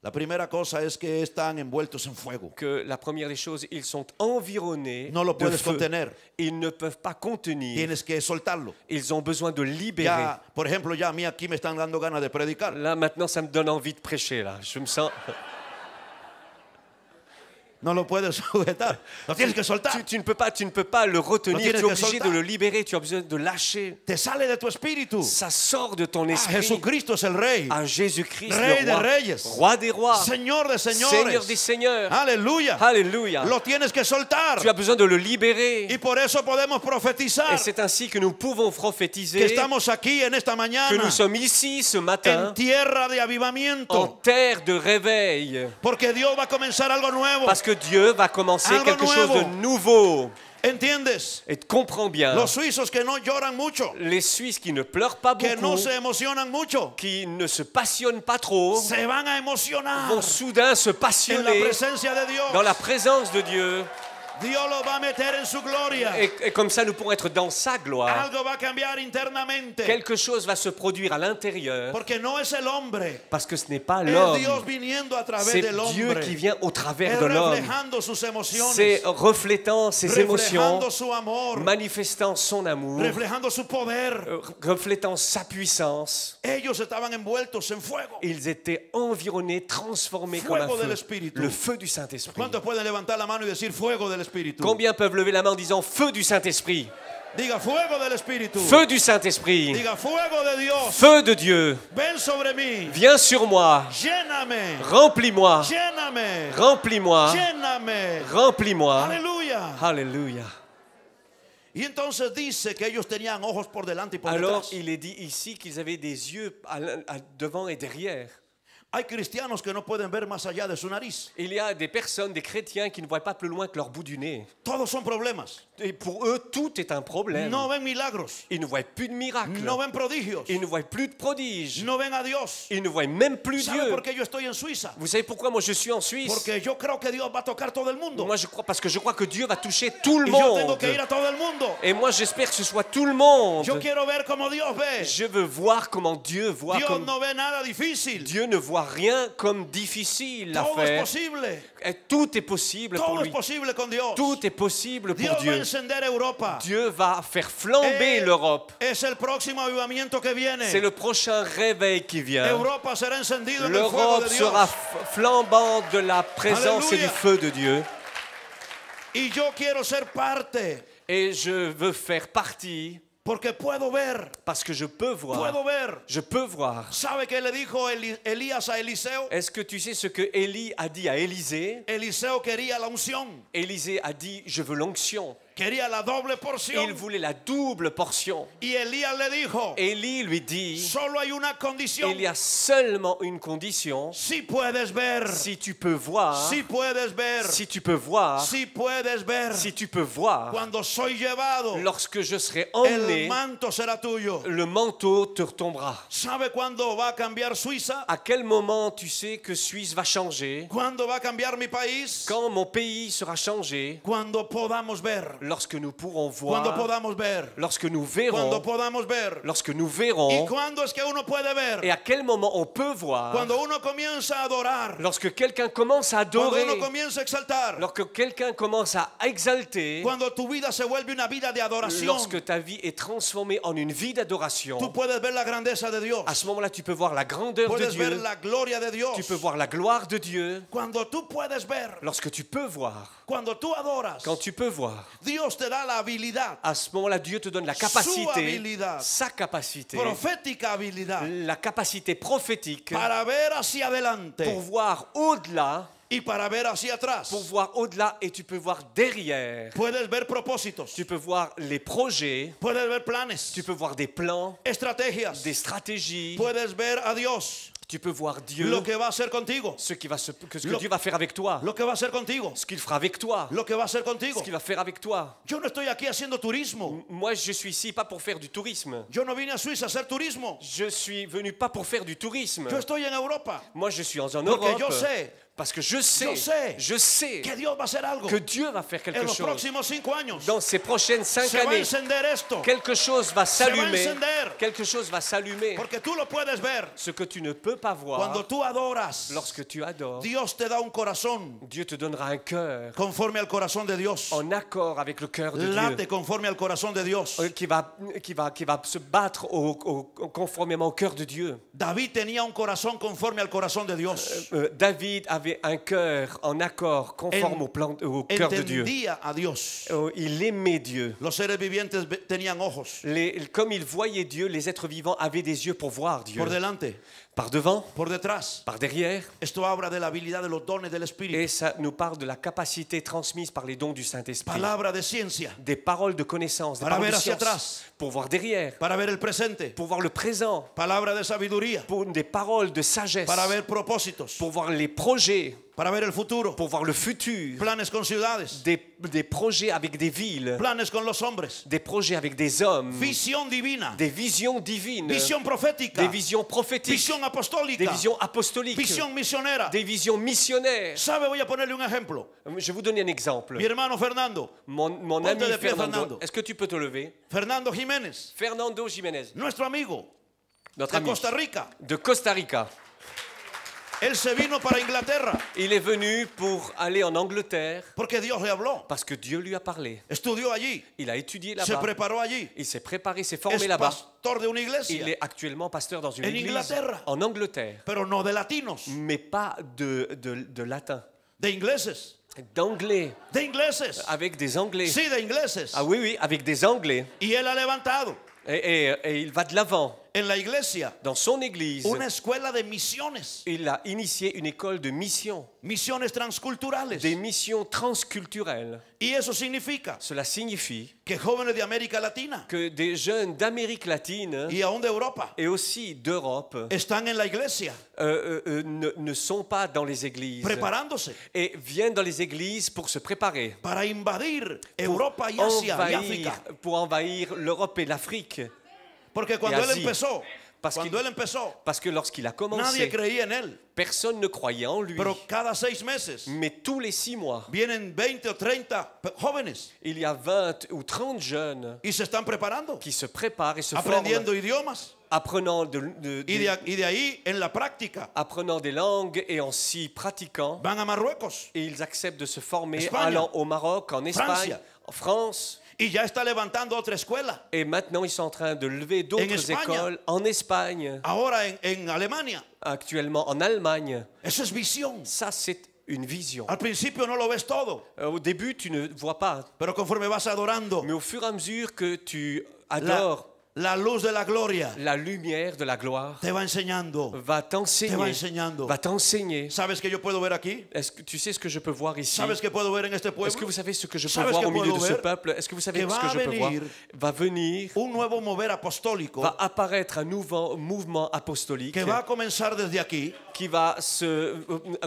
La primera cosa es que están envueltos en fuego. que la première des choses, ils sont environnés No lo de puedes feu. contener. Ils ne peuvent pas contenir. Tienes que soltarlo. Ils ont besoin de libérer. Ya, por ejemplo, ya a mí aquí me están dando ganas de predicar. Là, maintenant, ça me donne envie de prêcher. Là. Je me sens... No lo puedes sujetar. Lo tienes que soltar. Tu ne peux pas le Lo retenir. tienes Tu es que obligé soltar. de le libérer. Tu as besoin de lâcher. Te sale de tu espíritu. Ça sort de ton Ah, esprit. Jesucristo es el Rey. À Jésus-Christ, Rey le de roi, reyes. roi des rois, Señor de Seigneur señores. des seigneurs. Aleluya. Alléluia. Lo tienes que soltar. Tu as besoin de le libérer. Y por eso podemos profetizar Et c'est ainsi que nous pouvons que prophétiser estamos aquí en esta que mañana nous sommes ici ce en matin tierra de en avivamiento. terre de réveil. Porque Dios va a comenzar algo nuevo. Parce que Dieu va commencer Algo quelque chose de nuevo. nouveau. ¿Entiendes? Et comprends bien, Los suizos que no lloran mucho, les Suisses qui ne pleurent pas que no beaucoup, se emocionan mucho, qui ne se passionnent pas trop, se van a emocionar vont soudain se en la passionner presencia de Dios. dans la présence de Dieu. Dios lo va a meter en su gloria. Et comme ça, nous pourrons être dans sa gloire. Algo va a cambiar internamente. Quelque chose va se produire à l'intérieur. Porque no es el hombre. Parce que ce n'est pas Es l'homme. Dios viniendo a través C'est del Dieu hombre. qui vient au travers Es de l'homme. reflejando sus emociones. C'est reflétant ses émotions, Reflejando su amor. manifestant son amour, Reflejando su poder. reflétant sa puissance. Ellos estaban envueltos en fuego. Ils étaient environnés, transformés comme un Fuego del feu. Espíritu. Le feu du Saint-Esprit. ¿Cuántos pueden levantar la mano y decir fuego del Espíritu? Combien peuvent lever la main en disant feu du Saint-Esprit? Diga fuego del Espíritu. Feu du Saint-Esprit. Diga fuego de Dios. Feu de Dieu. Ven sobre mí. Viens sur moi. Lléname. Remplis-moi. Lléname. Remplis-moi. Lléname. Remplis-moi. Aleluya. Alléluia. Y entonces dice que ellos tenían ojos por delante y por Alors, detrás. il est dit ici qu'ils avaient des yeux devant et derrière. Hay cristianos que no pueden ver más allá de su nariz. Il y a des personnes, des chrétiens qui ne voient pas plus loin que leur bout du nez. Todos son problemas. Et pour eux, tout est un problème. No ven milagros. Ils ne voient plus de miracles. No ven prodigios. Ils ne voient plus de prodiges. No ven a Dios. Ils ne voient même plus ¿Sabe Dieu. por qué yo estoy en Suiza? Vous savez pourquoi moi je suis en Suisse? Porque yo creo que Dios va a tocar todo el mundo. Moi je crois parce que je crois que Dieu va toucher tout le Y yo tengo monde. que ir a todo el mundo. Et moi j'espère que ce soit tout le monde. Yo quiero ver como Dios ve. Je veux voir comment Dieu voit. Dios Comme no ve nada difícil. Dieu ne voit rien comme difficile à Todo es faire. posible. Et tout est possible pour Todo es lui. posible con Dios. Tout est possible Dios pour va a Dieu. encender Europa. Dieu va faire flamber l'Europe. Es el próximo avivamiento que viene. C'est le prochain réveil qui vient. Europa será encendido en el fuego L'Europe de Dios. sera flambante de la présence et du Alléluia. feu de Dieu. Y yo quiero ser parte. Et je veux faire partie Porque puedo ver. parce que je peux voir. Puedo ver. Je peux voir. ¿Sabe qué le dijo Elías a Eliseo? Est-ce que tu sais ce que Élie a dit à Élisée? Eliseo quería la unción. Élisée a dit, je veux l'onction. Quería la doble Il porción. voulait la double portion. Y Elías le dijo, Élie lui dit, solo hay una condición. il y a seulement une condition. Si puedes ver. Si tu peux voir, Si puedes ver. si tu peux voir, Si puedes ver. si tu peux voir, Cuando soy llevado, lorsque je serai el emmené, manto será tuyo. le manteau te retombera. ¿Sabe cuándo va a cambiar Suiza? À quel moment tu sais que Suisse va changer? ¿Cuándo va a cambiar mi país? Quand mon pays sera changé? Cuando podamos ver. Lorsque nous pourrons Cuando voir, podamos ver. lorsque nous Cuando verrons, podamos ver. lorsque nous ¿Y verrons, cuándo es que uno puede ver? et à quel moment on peut voir, Cuando uno comienza a adorar. lorsque quelqu'un commence à Cuando adorer, uno comienza a exaltar. lorsque quelqu'un commence à exalter, Cuando tu vida se vuelve una vida de adoración. lorsque ta vie est transformée en une vie d'adoration, Tú puedes ver la grandeza de Dios. à ce moment-là, tu peux voir la grandeur de Puedes ver Dieu, la gloria de Dios. tu peux voir la gloire de Dieu. Cuando tú puedes ver. Lorsque tu peux voir, Cuando tú adoras. quand tu peux voir, Dios te da la habilidad. à ce moment-là, Dieu te donne la Su capacité, habilidad. sa capacité, Profética habilidad. la capacité prophétique Para ver hacia adelante. pour voir au-delà, Y para ver hacia atrás. pour voir au-delà et tu peux voir derrière. Puedes ver propósitos. Tu peux voir les projets, Puedes ver planes. tu peux voir des plans, Estrategias. des stratégies, Puedes ver a Dios. tu peux voir Dieu, Lo que va a hacer contigo. ce que Lo- Dieu va faire avec toi, Lo que va a hacer contigo. ce qu'il fera avec toi, Lo que va a hacer contigo. ce qu'il va faire avec toi. Yo no estoy aquí haciendo turismo. Moi, je suis ici pas pour faire du tourisme. Yo no vine a Suiza a hacer turismo. Je suis venu pas pour faire du tourisme. Yo estoy en Europa. Moi, je suis en Porque Europe. yo sé Parce que je sais que Dios va a hacer algo que Dieu va faire en quelque los chose. próximos 5 años. Dans ces prochaines 5 Se va a années, encender esto. quelque chose va Se va a s'allumer. encender. Quelque chose va s'allumer. Porque tú lo puedes ver. Ce que tu ne peux pas Cuando voir, tú adoras, lorsque tu adores, Dios te da un corazón Dieu te donnera un cœur conforme al corazón de Dios. en accord avec le cœur de Late Dieu, conforme al corazón de Dios. qui va se battre conformément au cœur de Dieu. David tenía un corazón conforme al corazón de Dios. David avait un cœur en accord, conforme au cœur de Dieu. Entendía a Dios. Il aimait Dieu. Los seres vivientes tenían ojos Comme il voyait Dieu, les êtres vivants avaient des yeux pour voir Dieu. por delante, Par devant, por detrás. par derrière. Esto habla de la habilidad de los dones del Espíritu. Et ça nous parle de la capacité transmise par les dons du Saint-Esprit. Palabra de ciencia Des paroles de connaissance, des Para paroles ver de hacia science. atrás. Pour voir derrière, para ver el presente. pour voir le présent. Palabra de sabiduría Pour des paroles de sagesse. para ver propósitos. Pour voir les projets. projets para ver el futuro, pour voir le futur, planes con ciudades, des projets avec des villes, planes con los hombres, des projets avec des hommes, visión divina, des visions divines, visión profética, des visions prophétiques, visión des apostólica, visions apostoliques, visión misionera. des visions missionnaires. ¿Sabe? Voy a ponerle un ejemplo. Je vais vous donner un exemple. Mi hermano Fernando, Mon Ponte ami de pie, Fernando, Fernando. est-ce que tu peux te lever? Fernando Jiménez, Fernando Jiménez, nuestro amigo notre de ami Costa Rica. de Costa Rica. Él se vino para Inglaterra Il est venu pour aller en Angleterre porque Dios le habló. parce que Dieu lui a parlé. Estudió allí, Il a étudié se là-bas. preparó allí. Il s'est préparé, s'est formé Es là-bas. pastor de una Il iglesia, est actuellement pasteur dans une En église Inglaterra. en Angleterre, pero no de latinos, mais pas de latin, de ingleses, d'anglais, de ingleses. avec des anglais. Sí, de ingleses. Ah oui, oui, avec des anglais. Y él ha levantado Et il va de l'avant. en la iglesia Dans son église, una escuela de misiones, il a initié une école de mission, misiones transculturales. des missions transculturelles. Y eso significa Cela signifie que jóvenes de América Latina que des jeunes d'Amérique latine y aún de Europa et aussi d'Europe están en la iglesia ne sont pas dans les églises preparándose et viennent dans les églises pour se préparer, para invadir Europa y Asia y África. pour envahir l'Europe et l'Afrique. Porque cuando él Asia. empezó, Parce parce que lorsqu'il a nadie commencé, creía en él. personne ne croyait en lui. Pero cada 6 meses Mais tous les 6 mois, vienen 20 o 30 jóvenes il y a 20 ou 30 jeunes y se están preparando, qui se préparent et se forment, aprendiendo idiomas. apprenant, Y de ahí, en la práctica, apprenant des langues et en s'y pratiquant. van a Marruecos. Et ils acceptent de se former Espagne, allant au Maroc, en Espagne, Francia. en France. Y ya está levantando otra escuela. Et maintenant, ils sont en train de lever d'autres Espagne. écoles en Espagne, Ahora en Alemania. actuellement en Allemagne. Eso es visión. Ça, c'est une vision. Al principio no lo ves todo, Au début, tu ne vois pas. pero conforme vas adorando, Mais au fur et à mesure que tu adores, la luz de la gloria la lumière de la gloire te va enseñando, va te va t'enseigner. enseñando. Va t'enseigner. ¿Sabes que yo puedo ver aquí? Est-ce que tu sais ce que je peux voir ici? ¿Sabes que puedo ver en este Est-ce que pueblo? vous savez ce que je peux ¿Sabes voir que au milieu puedo de ce ver? peuple? Est-ce que vous savez Que ce que va je peux voir? venir Va venir, Un nuevo mover apostólico va apparaître un nouveau mouvement apostolique que va a comenzar desde aquí qui va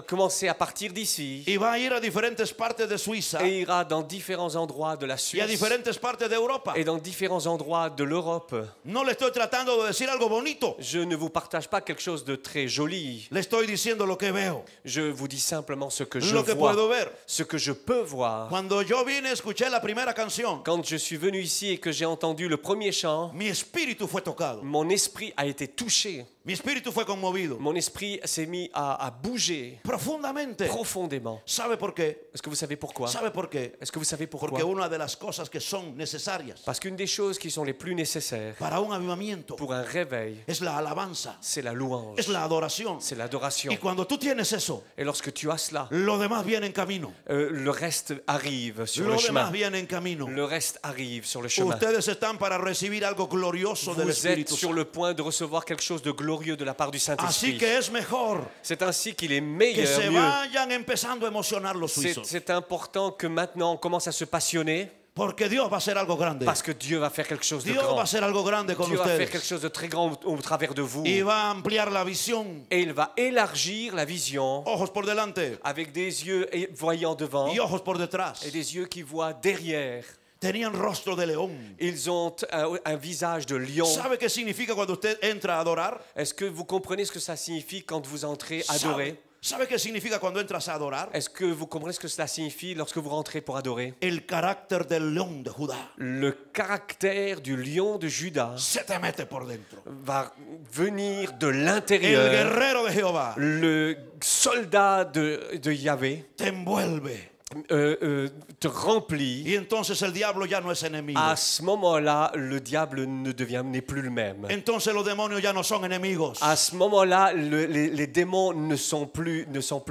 commencer à partir d'ici y va a ir a diferentes partes de Suiza et ira dans différents endroits de la y a Suisse diferentes partes de Europa. et dans différents endroits de l'Europe. No le estoy tratando de decir algo bonito, Je ne vous partage pas quelque chose de très joli. le estoy diciendo lo que veo, Je vous dis simplement ce que je lo que puedo vois, ver. ce que je peux voir. Cuando yo vine, escuché la primera canción, Quand je suis venu ici et que j'ai entendu le premier chant, mi espíritu fue tocado, mon esprit a été touché. mi espíritu fue conmovido Mon esprit s'est mis à bouger profundamente. profondément. ¿Sabe por qué? Est-ce que vous savez pourquoi? ¿Sabe por qué? Est-ce que vous savez pourquoi? Porque una de las cosas que son necesarias Parce qu'une des choses qui sont les plus nécessaires para un avivamiento pour un réveil, es la alabanza, c'est la louange, es la adoración. c'est l'adoration. Y cuando tú tienes eso, Et lorsque tu as cela, lo demás viene en camino. le reste arrive sur Lo le demás chemin. viene en camino. Le reste arrive sur le chemin. Ustedes están para recibir algo glorioso del Vous êtes Espíritu sur Santo. le point de recevoir quelque chose de glorieux de la part du Así Saint-Esprit. que es mejor C'est ainsi qu'il est que meilleur, se mieux. vayan empezando a emocionar los suizos. C'est important que maintenant on commence à se passionner Porque Dios va a hacer algo grande. parce que Dieu va faire quelque chose de Dios va a grand. hacer algo grande con Dieu va faire ustedes. quelque chose de très grand au travers de vous. Y va a ampliar la visión. Et il va élargir la vision Ojos por delante avec des yeux voyant devant y ojos por detrás. et des yeux qui voient derrière. Tenían rostro de león. Ils ont un visage de lion. ¿Sabe qué significa cuando usted entra a adorar? Est-ce que vous comprenez ce que ça signifie quand vous entrez adorer? ¿Sabe qué significa cuando entras a adorar? Est-ce que vous comprenez ce que cela signifie lorsque vous rentrez pour adorer? El carácter del león de Judá Le caractère du lion de Juda se te mete por dentro. va venir de El l'intérieur. guerrero de Jehová Le soldat de Yahvé te envuelve. te remplit. Y entonces el diablo ya no es enemigo. À ce moment-là, le diable n'est plus le même. Entonces los demonios ya no son enemigos. À ce moment-là, les démons ne sont plus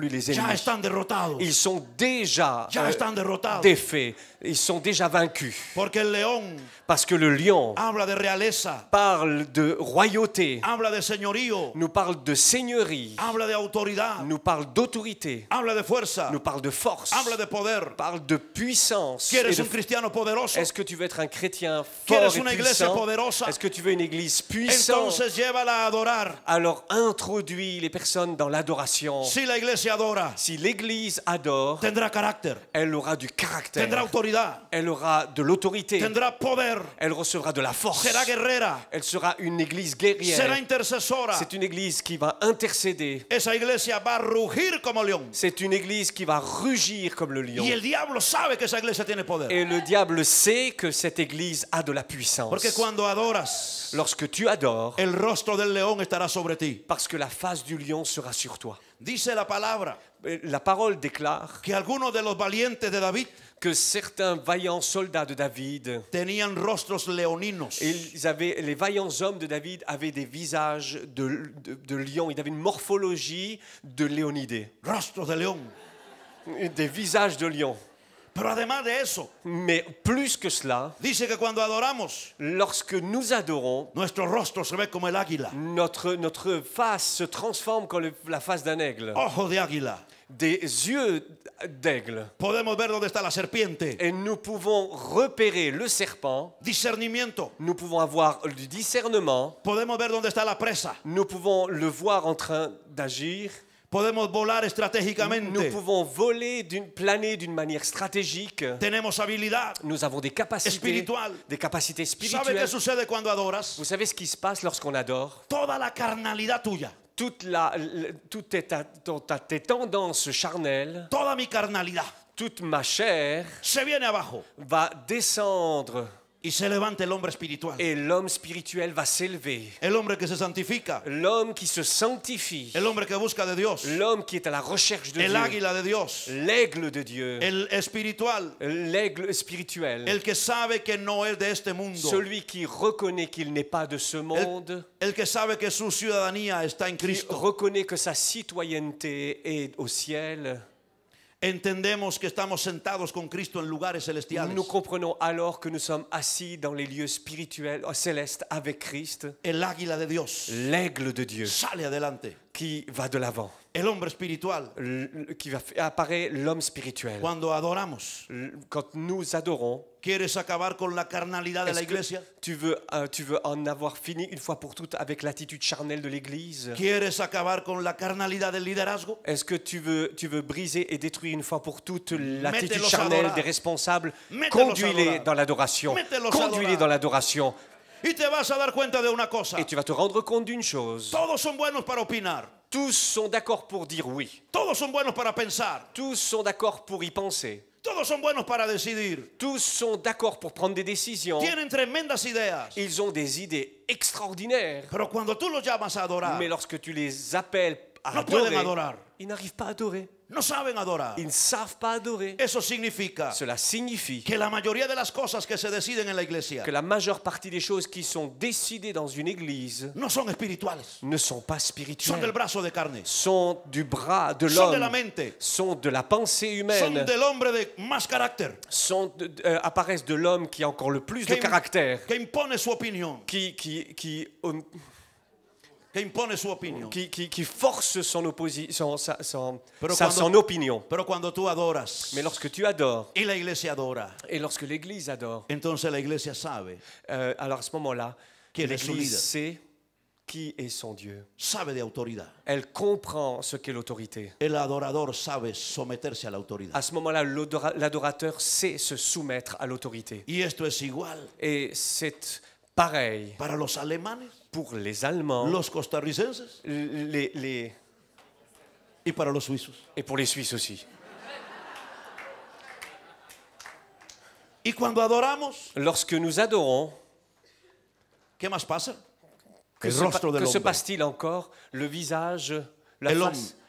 les Ya ennemis. están derrotados. Ils sont déjà Ya están derrotados. défaits. Ils sont déjà vaincus. Porque el león Parce que le lion habla de realeza, parle de royauté, habla de señorío, nous parle de seigneurie, habla de autoridad, nous parle d'autorité, habla de fuerza, nous parle de force, habla de poder. parle de puissance. ¿Quieres et un de- cristiano poderoso? Est-ce que tu veux être un chrétien fort ¿Quieres et una iglesia puissant? poderosa? Est-ce que tu veux une église puissante? Entonces llévala a adorar. Alors introduis les personnes dans l'adoration. Si la iglesia adora, Si l'église adore, tendrá carácter, elle aura du caractère, tendrá autoridad, elle aura de l'autorité, tendrá poder, elle recevra de la force, será guerrera, elle sera une église será guerrière. intercesora. C'est une église qui va intercéder. Esa iglesia va a rugir como león. C'est une église qui va rugir comme le lion. Y el diablo sabe que esa iglesia tiene poder. Et le diable sait que cette église a de la puissance. Porque cuando adoras, Lorsque tu adores, el rostro del león estará sobre ti. parce que la face du lion sera sur toi. Dice la palabra La parole déclare que algunos de los valientes de David que certains vaillants soldats de David, tenían rostros leoninos. les vaillants hommes de David avaient des visages de lions, ils avaient une morphologie de léonidés, Rostros de león. des visages de lions. Pero además de eso, Mais plus que cela, dice que cuando adoramos, lorsque nous adorons, nuestro rostro se ve como el águila. notre face se transforme comme la face d'un aigle, Ojo de águila. des yeux d'aigle. Podemos ver dónde está la serpiente. Et nous pouvons repérer le serpent, Discernimiento. nous pouvons avoir du discernement, Podemos ver dónde está la presa. nous pouvons le voir en train d'agir, Podemos volar nous estratégicamente. pouvons voler, planer d'une manière stratégique. Tenemos habilidad. Nous avons des capacités Espiritual. spirituelles. ¿Sabe qué sucede cuando adoras? Vous savez ce qui se passe lorsqu'on adore? Toda la carnalidad tuya, Toutes tes tendances charnelles, toda mi carnalidad toute ma chair se viene abajo va descendre y se levanta el hombre espiritual. et l'homme spirituel va s'élever. El hombre que se santifica, L'homme qui se sanctifie, el hombre que busca de Dios, l'homme qui est à la recherche de el Dieu, águila de Dios, l'aigle de Dieu, el espiritual, l'aigle spirituel, el que sabe que no es de este mundo, celui qui reconnaît qu'il n'est pas de ce monde, el que sabe que su ciudadanía está en qui Cristo. reconnaît que sa citoyenneté est au ciel. Entendemos que estamos sentados con Cristo en lugares celestiales. Nous comprenons alors que nous sommes assis dans les lieux spirituels, célestes avec Christ, El águila de Dios l'aigle de Dieu sale adelante. qui va de l'avant, El hombre espiritual, apparaît l'homme spirituel. cuando adoramos, Quand nous adorons, ¿quieres acabar con la carnalidad de la est-ce que iglesia? tu veux en avoir fini une fois pour toutes avec l'attitude charnelle de l'Église? ¿Quieres acabar con la carnalidad del liderazgo? Est-ce que tu veux briser et détruire une fois pour toutes l'attitude Mételos a charnelle adorar. des responsables? Mételos a Conduis-les adorar. dans l'adoration. Mételos a Conduis-les adorar. dans l'adoration. Y te vas a dar cuenta de una cosa. Et tu vas te rendre compte d'une chose. Todos son buenos para opinar. Tous sont d'accord pour dire oui. Todos son buenos para pensar. Tous sont d'accord pour y penser. Todos son buenos para decidir. Tous sont d'accord pour prendre des décisions. Tienen tremendas ideas. Ils ont des idées extraordinaires. Pero cuando tú los llamas a adorar, Mais lorsque tu les appelles à no pueden adorer, adorar. ils n'arrivent pas à adorer. No saben adorar. Ils ne savent pas adorer. Eso significa Cela signifie que la mayoría de las cosas que se deciden en la iglesia que la majeure partie des choses qui sont décidées dans une église no son espirituales. ne sont pas Son del spirituelles, brazo de carne. sont du bras de Son de la l'homme, mente. sont de la pensée Son humaine, del hombre de más carácter. apparaissent de l'homme qui a encore le plus de caractère, Que impone su opinión. Que impone su opinión. qui force son opinion. Pero cuando tú adoras Mais lorsque tu adores, y la iglesia adora, et lorsque l'Église adore, entonces la iglesia sabe, alors à ce moment-là, Qui est son l'Église leader. sait qui est son Dieu. sabe de autoridad. Elle comprend ce qu'est l'autorité. El adorador sabe someterse a la autoridad. À ce moment-là, l'adorateur sait se soumettre à l'autorité. Y esto es igual Et c'est pareil para los alemanes, pour les Allemands los costarricenses et y para los suizos. pour les Suisses aussi. Y cuando adoramos, Lorsque nous adorons, ¿qué más pasa? que El se, rostro del que se hombre. passe-t-il encore? Le visage,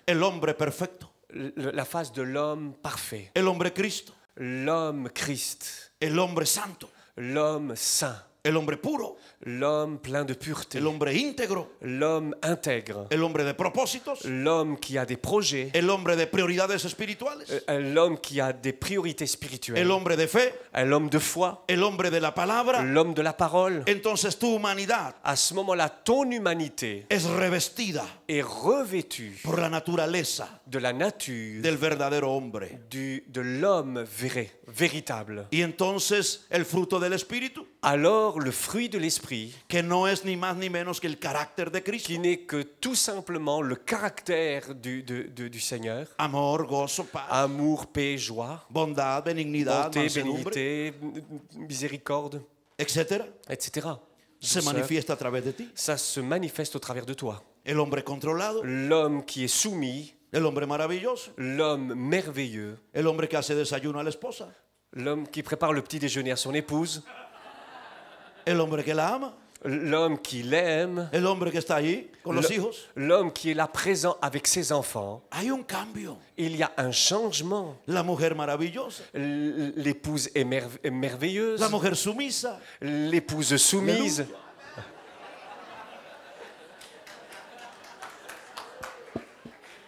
El hombre perfecto. la face de l'homme parfait, El hombre Cristo. l'homme Christ, El hombre santo. l'homme saint, El hombre puro. l'homme plein de pureté, El hombre íntegro. l'homme intègre, El hombre de propósitos. l'homme qui a des projets, El hombre de prioridades espirituales. l'homme qui a des priorités spirituelles, El hombre de fe. l'homme de foi, El hombre de la palabra. l'homme de la parole. Entonces tu humanidad À ce moment-là, ton humanité es revestida est est revêtu por la naturaleza de la nature del verdadero hombre. de l'homme véritable. Y entonces el fruto del Espíritu, Alors le fruit de l'esprit, que no es ni más ni menos que el carácter de Cristo. qui n'est que tout simplement le caractère du Seigneur, Amor, gozo, paz, amour, paix, joie, bondad, benignidad, bonté, mansedumbre, bénignité, miséricorde, etcétera, etc. se Douceur. manifiesta a través de ti. Ça se manifeste au travers de toi. El hombre controlado, L'homme qui est soumis, el hombre maravilloso, l'homme merveilleux, el hombre que hace desayuno a la esposa, l'homme qui prépare le petit déjeuner à son épouse, el hombre que la ama, l'homme qui l'aime, el hombre que está allí con los hijos. l'homme qui est là présent avec ses enfants. Hay un cambio. Il y a un changement. La mujer maravillosa, L'épouse est merveilleuse, la mujer sumisa. l'épouse soumise. Aleluya.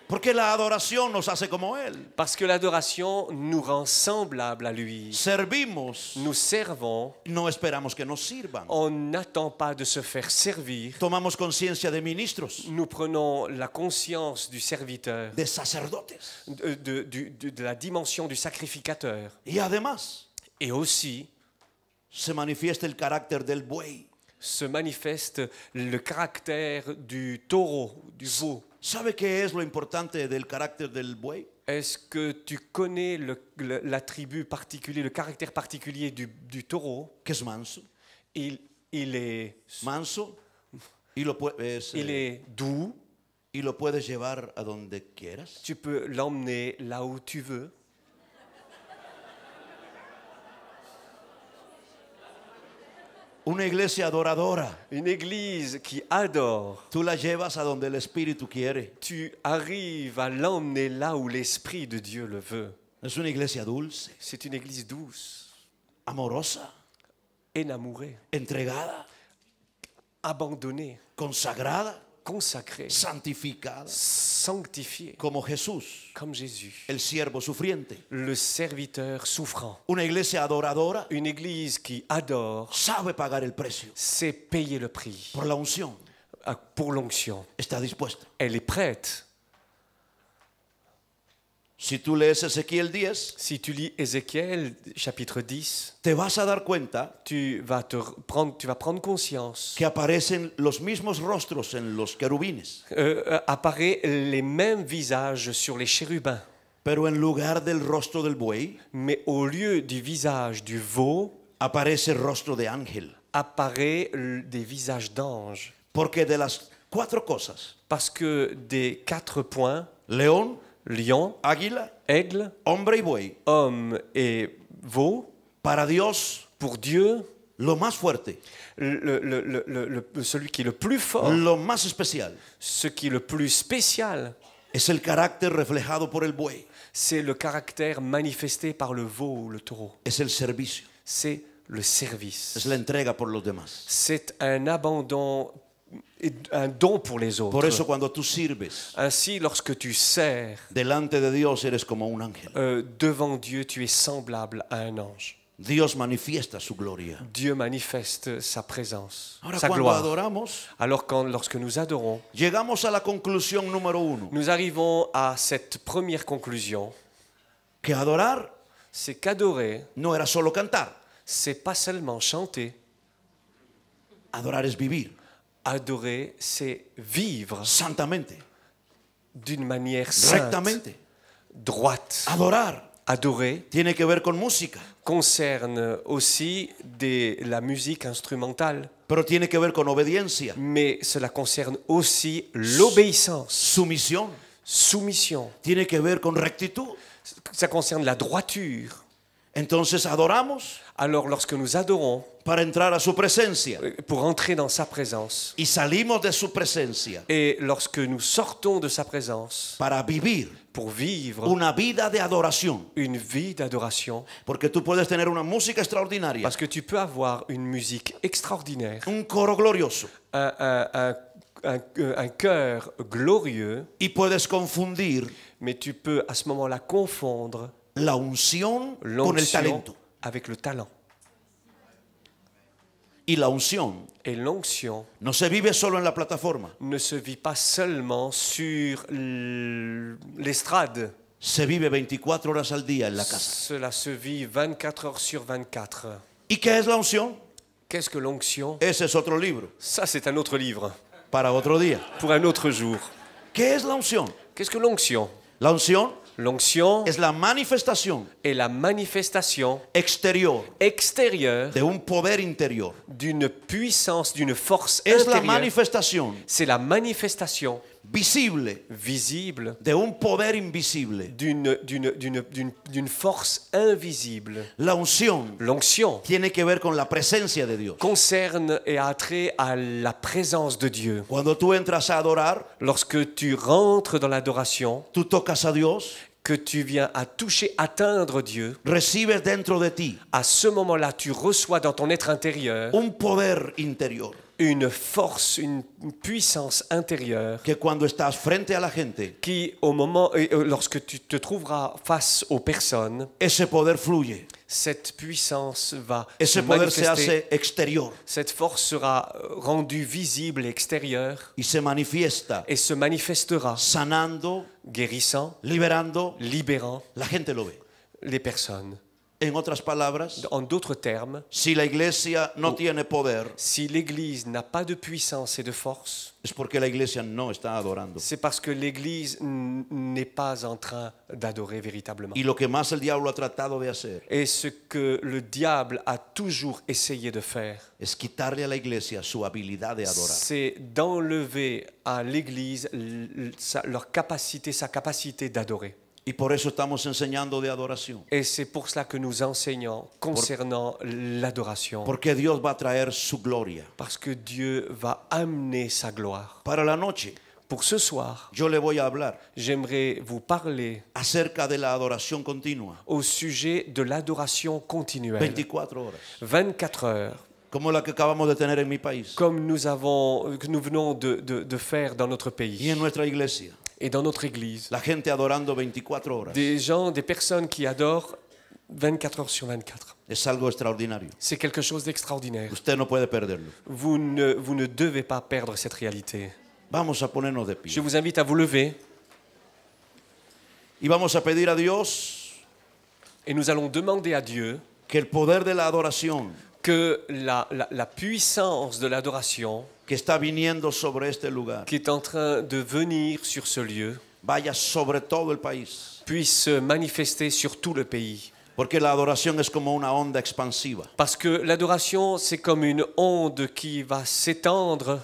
Porque la adoración nos hace como Él. Parce que l'adoration nous rend semblables à lui. Servimos, Nous servons, no esperamos que nos sirvan. on n'attend pas de se faire servir. Tomamos conciencia de ministros, Nous prenons la conscience du serviteur, de sacerdotes. de la dimension du sacrificateur. Y además Et aussi se manifiesta el carácter del buey. se manifeste le caractère du taureau, du veau. ¿Sabe qué es lo importante del carácter del buey? Est-ce que tu connais l'attribut particulier, le caractère particulier du taureau? Que es manso. Il est Manso y lo, il est doux, y lo puedes llevar a donde quieras. tu peux l'emmener là où tu veux. Una iglesia adoradora, Une église qui adore, tú la llevas a donde el Espíritu quiere. tu arrives à l'emmener là où l'Esprit de Dieu le veut. Es una iglesia dulce, C'est une église douce, amorosa, énamourée, entregada, abandonnée, consagrada, consacrée, santificada, sanctifiée, como Jesús, comme Jésus, el siervo sufriente. le serviteur souffrant. Una iglesia adoradora Une église qui adore sabe pagar el precio sait payer le prix por la unción. pour l'onction. Está dispuesta. Elle est prête. Si tú lees Ezequiel 10, Si tu lis Ézéchiel chapitre 10, te vas a dar cuenta tu vas prendre conscience. que aparecen los mismos rostros en los querubines, Apparaît les mêmes visages sur les chérubins, pero en lugar del rostro del buey, mais au lieu du visage du veau, aparece el rostro de ángel. apparaît des visages d'anges. Porque de las cuatro cosas, Parce que des 4 points, león, lion, águila, aigle, hombre y buey, homme et veau, para Dios pour Dieu, lo más fuerte, celui qui est le plus fort, lo más especial, ce qui est le plus spécial, es el carácter reflejado por el buey, c'est le caractère manifesté par le veau ou le taureau. es el servicio, C'est le service. es la entrega por los demás. C'est un abandon, un don pour les autres. Por eso cuando tú sirves Ainsi, lorsque tu sers delante de Dios eres como un ángel. devant Dieu, tu es semblable à un ange. Dios manifiesta su gloria. Dieu manifeste sa présence, Ahora sa cuando gloire. adoramos, Alors lorsque nous adorons, llegamos a la conclusión número 1, nous arrivons à cette première conclusion, que adorar c'est qu'adorer, no era solo cantar, c'est pas seulement chanter. adorar es vivir Adorer, c'est vivre santamente, d'une manière sainte, rectamente. droite. Adorar Adorer tiene que ver con música, concerne aussi la musique instrumentale, pero tiene que ver con obediencia, mais cela concerne aussi l'obéissance, sumisión, soumission. tiene que ver con rectitud. Ça concerne la droiture. Entonces adoramos Alors lorsque nous adorons, para entrar a su presencia pour entrer dans sa présence, y salimos de su presencia et lorsque nous sortons de sa présence, para vivir pour vivre una vida de adoración, une vie d'adoration, porque tú puedes tener una música extraordinaria, parce que tu peux avoir une musique extraordinaire, un coro glorioso, un cœur glorieux, y puedes confundir mais tu peux à ce moment-là confondre la unción con el l'onction talento. avec le talent. Y la unción Et l'onction no se vive solo en la plataforma, ne se vit pas seulement sur l'estrade. se vive 24 horas al día en la casa. Cela se vit 24 heures sur 24. ¿Y qué es la unción? Qu'est-ce que l'onction? Ese es otro libro Ça, c'est un autre livre, para otro día. pour un autre jour. ¿Qué es la unción? Qu'est-ce que l'onction? La unción L'onction es la manifestación est la manifestation exterior extérieure de un poder interior. d'une puissance, d'une force Es la intérieure. manifestación C'est la manifestation visible visible de un poder invisible. d'une force invisible. La unción L'onction tiene que ver con la presencia de Dios. concerne et a trait à la présence de Dieu. Cuando tú entras a adorar, Lorsque tu rentres dans l'adoration, tú tocas a Dios, que tu viens à toucher, atteindre Dieu, recibes dentro de ti à ce moment-là, tu reçois dans ton être intérieur un poder interior une force, une puissance intérieure que cuando estás frente a la gente, qui, lorsque tu te trouveras face aux personnes, ese poder fluye, cette puissance va se ese poder se manifester. hace exterior Cette force sera rendue visible et extérieure y se manifiesta et se manifestera, sanando, guérissant, liberando. libérant La gente lo ve. les personnes. En otras palabras, En d'autres termes, si la iglesia no tiene poder, si l'Église n'a pas de puissance et de force, es porque la iglesia no está adorando. c'est parce que l'Église n'est pas en train d'adorer véritablement. Y lo que más el diablo ha tratado de hacer Et ce que le diable a toujours essayé de faire, es quitarle a la iglesia su habilidad de adorar. c'est d'enlever à l'Église leur capacité, sa capacité d'adorer. Y por eso estamos enseñando de adoración. Et c'est pour cela que nous enseignons concernant l'adoration. Porque Dios va a traer su gloria. Parce que Dieu va amener sa gloire. Para la noche, Pour ce soir, yo le voy a hablar j'aimerais vous parler acerca de la adoración continua. au sujet de l'adoration continuelle. 24 horas. 24 heures, Como la que acabamos de tener en mi país comme que nous venons de faire dans notre y pays en nuestra iglesia. et dans notre église. La gente adorando 24 horas. Des gens, des personnes qui adorent 24 heures sur 24. Es algo extraordinario. C'est quelque chose d'extraordinaire. Usted no puede perderlo. Vous ne devez pas perdre cette réalité. Vamos a ponernos de Je pie. vous invite à vous lever Y vamos a pedir a Dios et nous allons demander à Dieu que el poder de la adoración que la puissance de l'adoration que está viniendo sobre este lugar qui est en train de venir sur ce lieu vaya sobre todo el país. puisse se manifester sur tout le pays. Porque la adoración es como una onda expansiva. Parce que l'adoration, c'est comme une onde qui va s'étendre,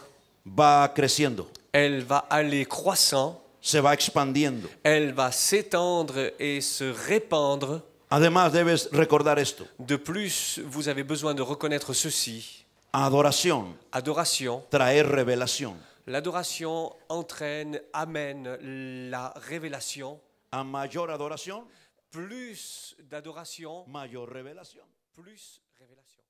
Va creciendo, elle va aller croissant, se va expandiendo. elle va s'étendre et se répandre. Además, debes recordar esto. De plus, vous avez besoin de reconnaître ceci. Adoración Adoration. trae revelación. L'adoration entraîne, amène la révélation. A mayor adoración, Plus d'adoration, mayor revelación. plus révélation.